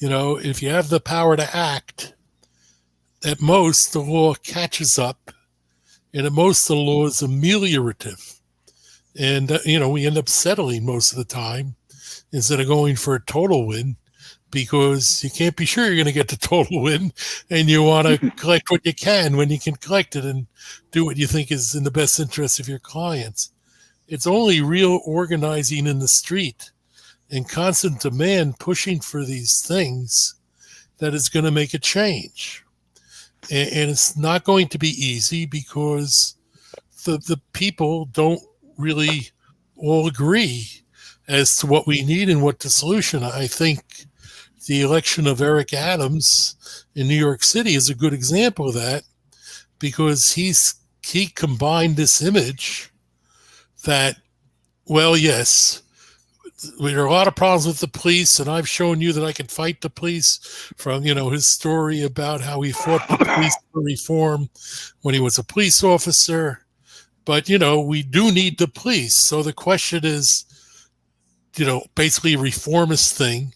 You know, if you have the power to act, at most the law catches up, and at most the law is ameliorative. And, we end up settling most of the time instead of going for a total win, because you can't be sure you're going to get the total win, and you want to collect what you can when you can collect it and do what you think is in the best interest of your clients. It's only real organizing in the street and constant demand pushing for these things that is going to make a change. And it's not going to be easy, because the people don't really all agree as to what we need and what the solution. I think the election of Eric Adams in New York City is a good example of that, because he combined this image that, well, yes, there are a lot of problems with the police, and I've shown you that I can fight the police, from, his story about how he fought the police for reform when he was a police officer. But, we do need the police. So the question is, basically a reformist thing.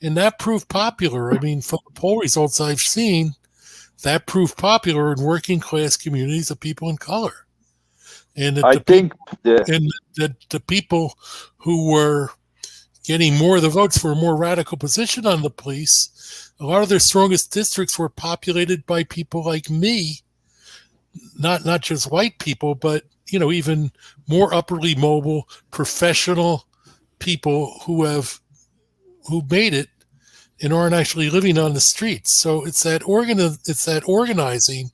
And that proved popular. I mean, from the poll results I've seen, that proved popular in working class communities of people in color. And the people who were getting more of the votes for a more radical position on the police, a lot of their strongest districts were populated by people like me, not just white people, but even more upperly mobile, professional people who made it and aren't actually living on the streets. So it's that organizing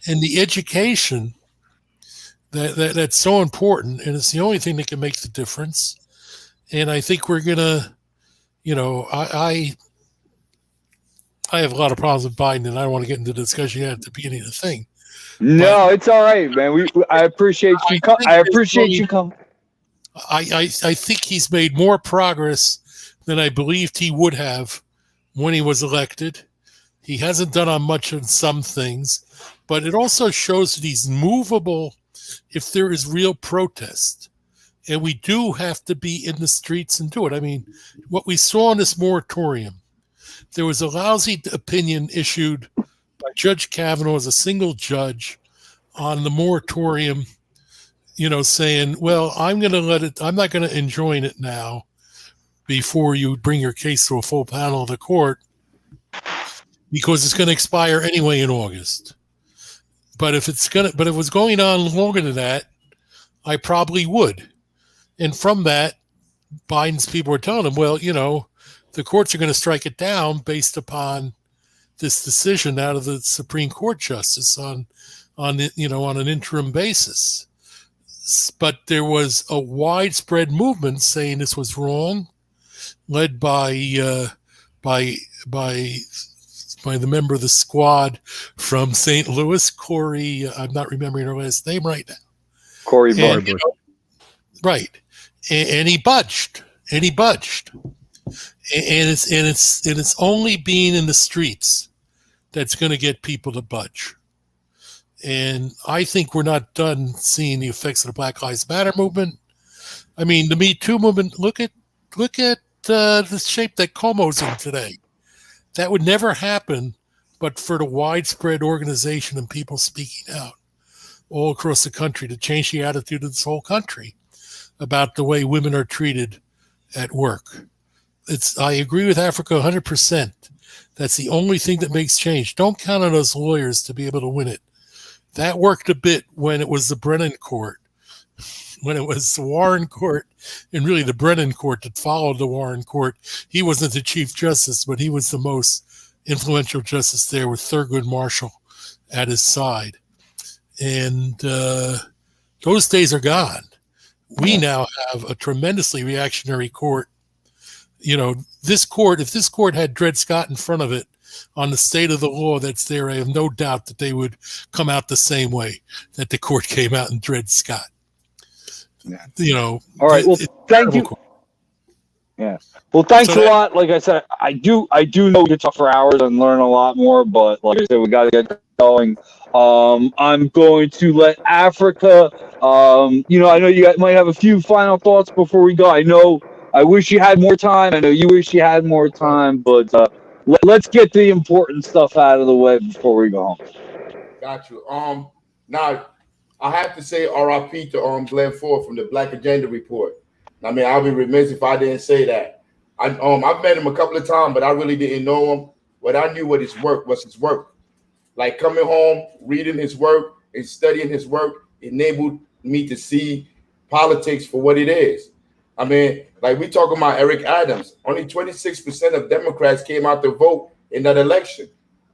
and the education that's so important, and it's the only thing that can make the difference. And I think we're gonna, I have a lot of problems with Biden, and I don't want to get into the discussion at the beginning of the thing. No, it's all right, man. I appreciate you. I appreciate you coming. I think he's made more progress than I believed he would have when he was elected. He hasn't done on much on some things, but it also shows that he's movable if there is real protest. And we do have to be in the streets and do it. I mean, what we saw in this moratorium, there was a lousy opinion issued by Judge Kavanaugh as a single judge on the moratorium, saying, well, I'm not going to enjoin it now before you bring your case to a full panel of the court, because it's going to expire anyway in August. But if it was going on longer than that, I probably would. And from that, Biden's people were telling him, well, the courts are going to strike it down based upon this decision out of the Supreme Court justice on an interim basis. But there was a widespread movement saying this was wrong, led by the member of the squad from St. Louis, Corey. I'm not remembering her last name right now. Corey Barber. Right. And he budged. And it's only being in the streets that's going to get people to budge. And I think we're not done seeing the effects of the Black Lives Matter movement. I mean, the Me Too movement. Look at the shape that Cuomo's in today. That would never happen but for the widespread organization and people speaking out all across the country to change the attitude of this whole country about the way women are treated at work. I agree with Afrika 100%. That's the only thing that makes change. Don't count on us lawyers to be able to win it. That worked a bit when it was the Brennan court, when it was the Warren court, and really the Brennan court that followed the Warren court. He wasn't the Chief Justice, but he was the most influential justice there, with Thurgood Marshall at his side. And those days are gone. We now have a tremendously reactionary court. This court, if this court had Dred Scott in front of it on the state of the law that's there, I have no doubt that they would come out the same way that the court came out in Dred Scott. Yeah. All right. Well, thank you. Yeah. Well, thanks So a that- lot. Like I said, I do know we could talk for hours and learn a lot more, but like I said, we got to get going. I'm going to let Africa. I know you guys might have a few final thoughts before we go. I wish you had more time. I know you wish you had more time, but let's get the important stuff out of the way before we go home. Got you. Now I have to say RIP to Glenn Ford from the Black Agenda Report. I mean, I'll be remiss if I didn't say that. I've met him a couple of times, but I really didn't know him. What I knew was his work. Like coming home, reading his work and studying his work enabled me to see politics for what it is. I mean, like we talking about Eric Adams. Only 26% of Democrats came out to vote in that election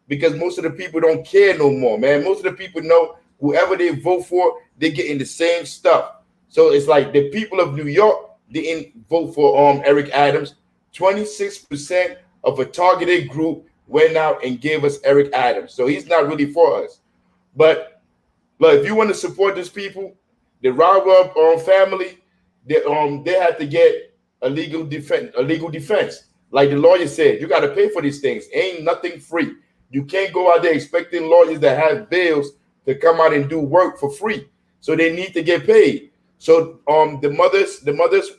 because most of the people don't care no more, man. Most of the people know whoever they vote for, they're getting the same stuff. So it's like the people of New York didn't vote for Eric Adams. 26% of a targeted group went out and gave us Eric Adams. So he's not really for us. But look, if you want to support these people, the Rodwell family, they have to get a legal defense. Like the lawyer said, you got to pay for these things. Ain't nothing free. You can't go out there expecting lawyers that have bills to come out and do work for free. So they need to get paid. So the mother's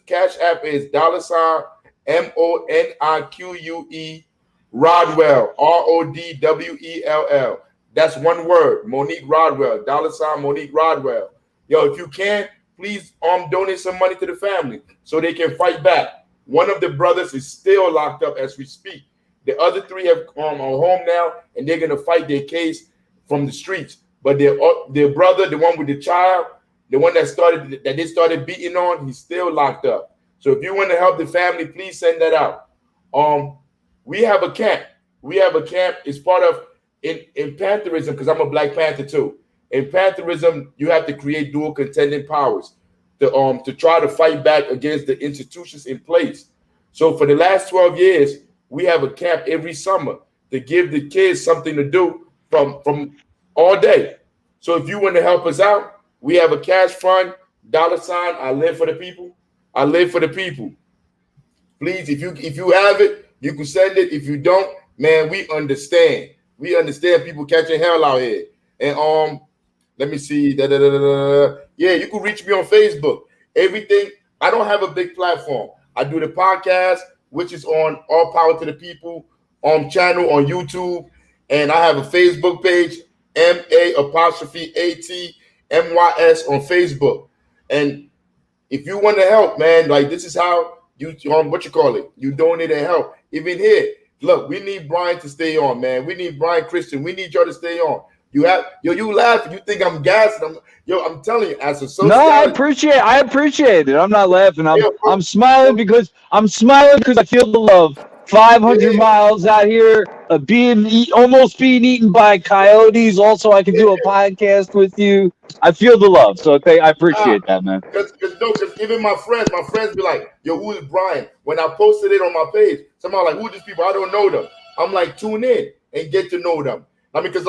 cash app is $MONIQUE Rodwell, RODWELL. That's one word, Monique Rodwell, $Monique Rodwell. Yo, if you can, please donate some money to the family so they can fight back. One of the brothers is still locked up as we speak. The other three are home now, and they're gonna fight their case from the streets. But their brother, the one with the child, the one that they started beating on, he's still locked up. So if you want to help the family, please send that out. We have a camp. It's part of in Pantherism, because I'm a Black Panther too. In Pantherism, you have to create dual contending powers to try to fight back against the institutions in place. So for the last 12 years, we have a camp every summer to give the kids something to do from all day. So if you want to help us out, we have a cash fund, $ I live for the people. I live for the people. Please, if you have it, you can send it. If you don't, man, we understand. We understand people catching hell out here. And let me see. Yeah, you can reach me on Facebook. Everything. I don't have a big platform. I do the podcast, which is on All Power to the People channel on YouTube, and I have a Facebook page, MA'_ATMYS on Facebook. And if you want to help, man, like this is how you you donate and help. Even here, look, we need Brian to stay on, man. We need Brian Christian. We need y'all to stay on. You laugh. You think I'm gassing. I'm telling you, as a sociologist. No, I appreciate it. I'm not laughing. I'm smiling because I feel the love. 500 miles out here, almost being eaten by coyotes. Also, I can do a podcast with you. I feel the love, so I appreciate that, man. Because even my friends be like, yo, who is Brian? When I posted it on my page, somebody like, who are these people? I don't know them. I'm like, tune in and get to know them. I mean, because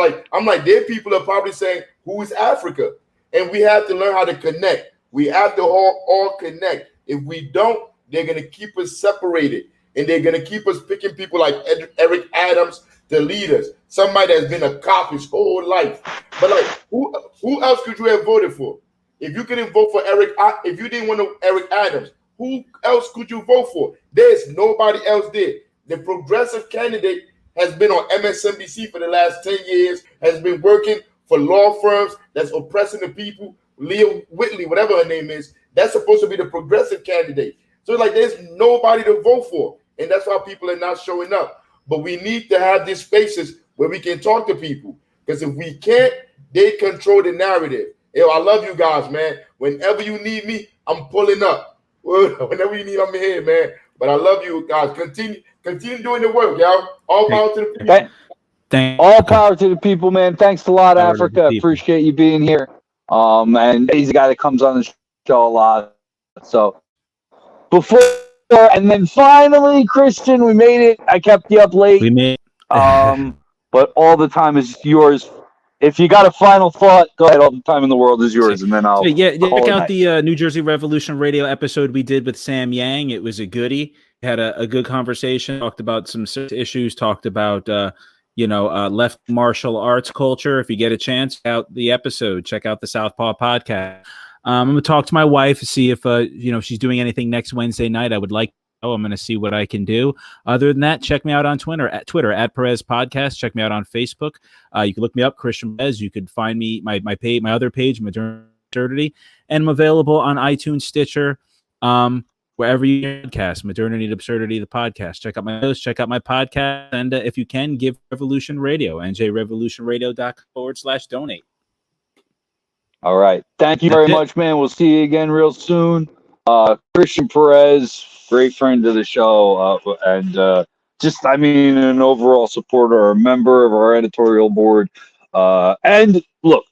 their people are probably saying, who is Africa? And we have to learn how to connect. We have to all connect. If we don't, they're going to keep us separated. And they're going to keep us picking people like Eric Adams to lead us. Somebody that's been a cop his whole life. But like, who else could you have voted for? If you couldn't vote for if you didn't want Eric Adams, who else could you vote for? There's nobody else there. The progressive candidate has been on MSNBC for the last 10 years, has been working for law firms that's oppressing the people. Leah Whitley, whatever her name is, that's supposed to be the progressive candidate. So like there's nobody to vote for. And that's why people are not showing up. But we need to have these spaces where we can talk to people. Because if we can't, they control the narrative. Yo, I love you guys, man. Whenever you need me, I'm pulling up. Whenever you need, I'm here, man. But I love you guys. Continue doing the work, y'all. All power to the people. All power to the people, man. Thanks a lot, Africa. Appreciate you being here. And he's a guy that comes on the show a lot. So before and then finally, Christian, we made it. I kept you up late. We made but all the time is yours. If you got a final thought, go ahead. All the time in the world is yours, and then I'll check out the New Jersey Revolution Radio episode we did with Sam Yang. It was a goodie. had a good conversation, talked about some issues, talked about left martial arts culture. If you get a chance, check out the episode, check out the Southpaw podcast. I'm going to talk to my wife to see if she's doing anything next Wednesday night. I would like to know. I'm going to see what I can do. Other than that, check me out on Twitter at Perez Podcast. Check me out on Facebook. You can look me up, Christian Perez. You could find me my other page, Modernity, and I'm available on iTunes, Stitcher, wherever you podcast, Modernity and Absurdity, the podcast. Check out my posts, check out my podcast, and if you can, give Revolution Radio, njrevolutionradio.com/donate. All right. Thank you very much, man. We'll see you again real soon. Christian Perez, great friend of the show, and an overall supporter, a member of our editorial board. And look,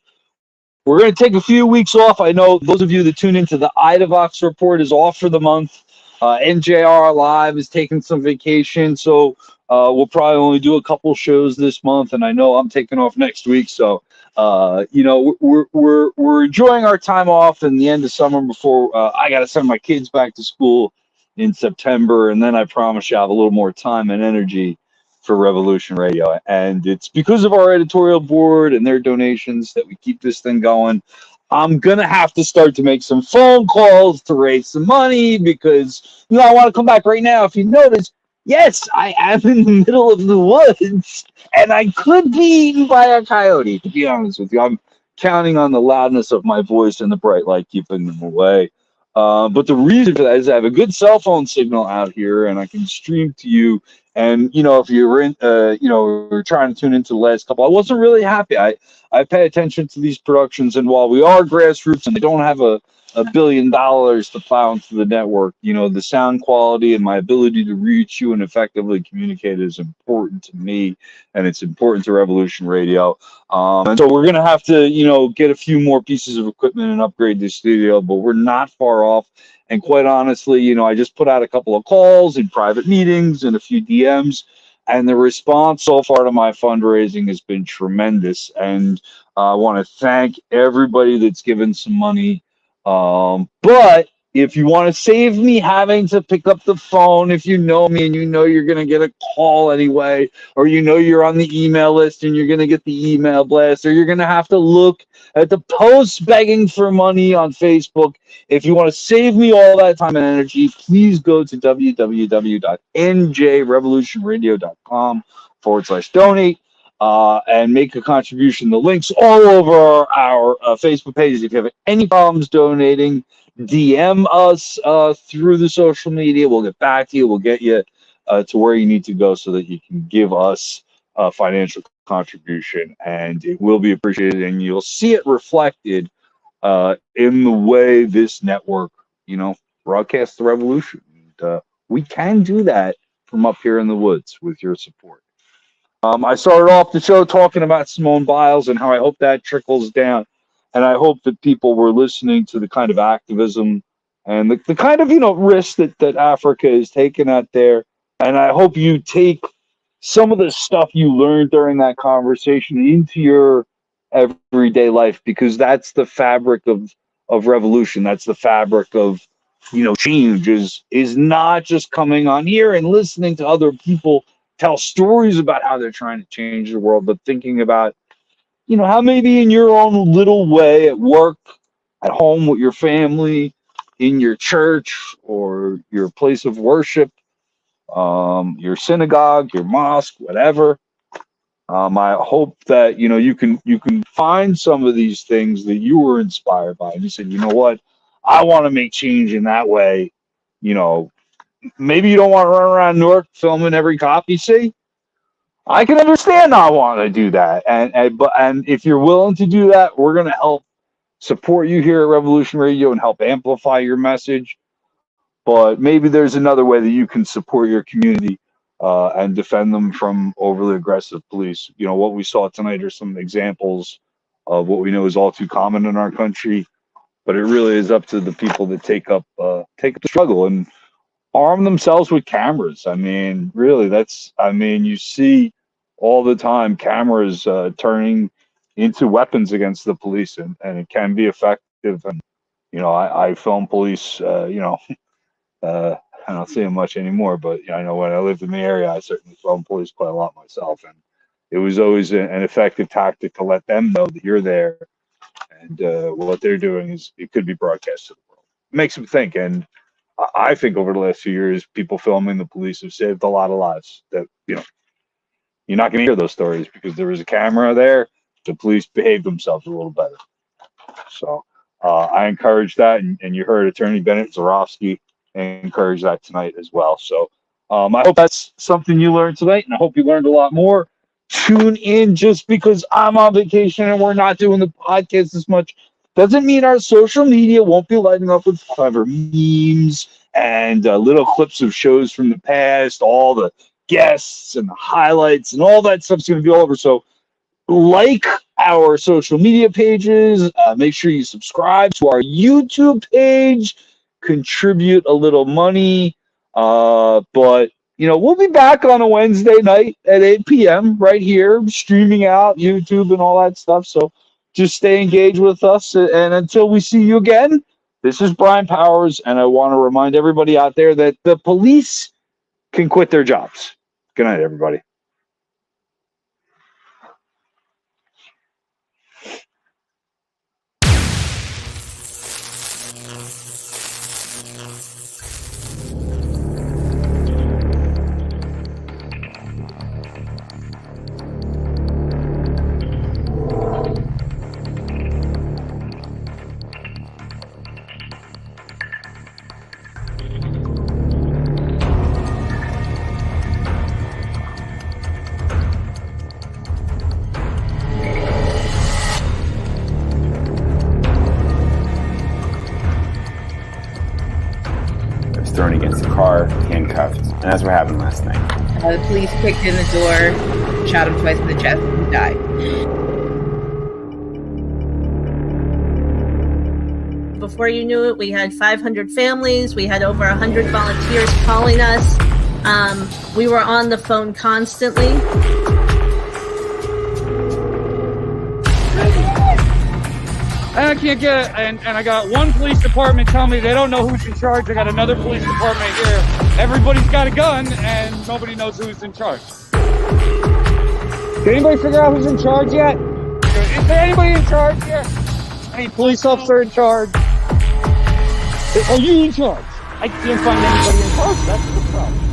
we're going to take a few weeks off. I know those of you that tune into the IDAVOX report is off for the month. NJRR Live is taking some vacation, so we'll probably only do a couple shows this month. And I know I'm taking off next week, so we're enjoying our time off in the end of summer before I got to send my kids back to school in September, and then I promise you I'll have a little more time and energy for Revolution Radio. And it's because of our editorial board and their donations that we keep this thing going. I'm going to have to start to make some phone calls to raise some money because, I want to come back right now. If you notice, yes, I am in the middle of the woods and I could be eaten by a coyote, to be honest with you. I'm counting on the loudness of my voice and the bright light keeping them away. But the reason for that is I have a good cell phone signal out here and I can stream to you. And, if you're in, we're trying to tune into the last couple, I wasn't really happy. I pay attention to these productions, and while we are grassroots and they don't have a $1 billion to plow into the network, the sound quality and my ability to reach you and effectively communicate is important to me, and it's important to Revolution Radio. And so we're going to have to, get a few more pieces of equipment and upgrade the studio, but we're not far off. And quite honestly, I just put out a couple of calls in private meetings and a few DMs, and the response so far to my fundraising has been tremendous. And I want to thank everybody that's given some money. But if you want to save me having to pick up the phone, if you know me and you're going to get a call anyway, or you're on the email list and you're going to get the email blast, or you're going to have to look at the posts begging for money on Facebook, if you want to save me all that time and energy, please go to www.njrevolutionradio.com/donate and make a contribution. The link's all over our Facebook pages. If you have any problems donating, DM us through the social media. We'll get back to you. We'll get you to where you need to go so that you can give us a financial contribution, and it will be appreciated, and you'll see it reflected in the way this network, broadcasts the revolution. And, we can do that from up here in the woods with your support. I started off the show talking about Simone Biles and how I hope that trickles down. And I hope that people were listening to the kind of activism and the kind of, risk that Africa is taking out there. And I hope you take some of the stuff you learned during that conversation into your everyday life, because that's the fabric of revolution. That's the fabric of, change is not just coming on here and listening to other people tell stories about how they're trying to change the world, but thinking about, how maybe in your own little way at work, at home with your family, in your church or your place of worship, your synagogue, your mosque, whatever. I hope that, you can find some of these things that you were inspired by. And you said, what? I want to make change in that way. Maybe you don't want to run around Newark filming every cop you see. I can understand not wanting to do that. And if you're willing to do that, we're going to help support you here at Revolution Radio and help amplify your message. But maybe there's another way that you can support your community and defend them from overly aggressive police. What we saw tonight are some examples of what we know is all too common in our country. But it really is up to the people that take up the struggle and arm themselves with cameras. I mean, really, you see all the time cameras turning into weapons against the police, and it can be effective. And, I film police, I don't see them much anymore, but I know when I lived in the area, I certainly phoned police quite a lot myself, and it was always an effective tactic to let them know that you're there, and what they're doing is it could be broadcast to the world. It makes them think, and I think over the last few years, people filming the police have saved a lot of lives. That you're not going to hear those stories because there was a camera there. The police behaved themselves a little better. So I encourage that, and you heard Attorney Bennett Zarofsky encourage that tonight as well. So I hope that's something you learned tonight, and I hope you learned a lot more. Tune in. Just because I'm on vacation and we're not doing the podcast as much doesn't mean our social media won't be lighting up with clever memes and little clips of shows from the past, all the guests and the highlights and all that stuff's going to be all over. So like our social media pages, make sure you subscribe to our YouTube page, contribute a little money, but we'll be back on a Wednesday night at 8 p.m. right here, streaming out YouTube and all that stuff. So just stay engaged with us, and until we see you again, this is Brian Powers, and I want to remind everybody out there that the police can quit their jobs. Good night, everybody. Thrown against the car, handcuffed, and that's what happened last night. The police kicked in the door, shot him twice in the chest, and he died. Before you knew it, we had 500 families. We had over 100 volunteers calling us. We were on the phone constantly. I can't get, and I got one police department telling me they don't know who's in charge. I got another police department here. Everybody's got a gun, and nobody knows who's in charge. Did anybody figure out who's in charge yet? Is there anybody in charge here? Any police officer in charge? Are you in charge? I can't find anybody in charge. That's the problem.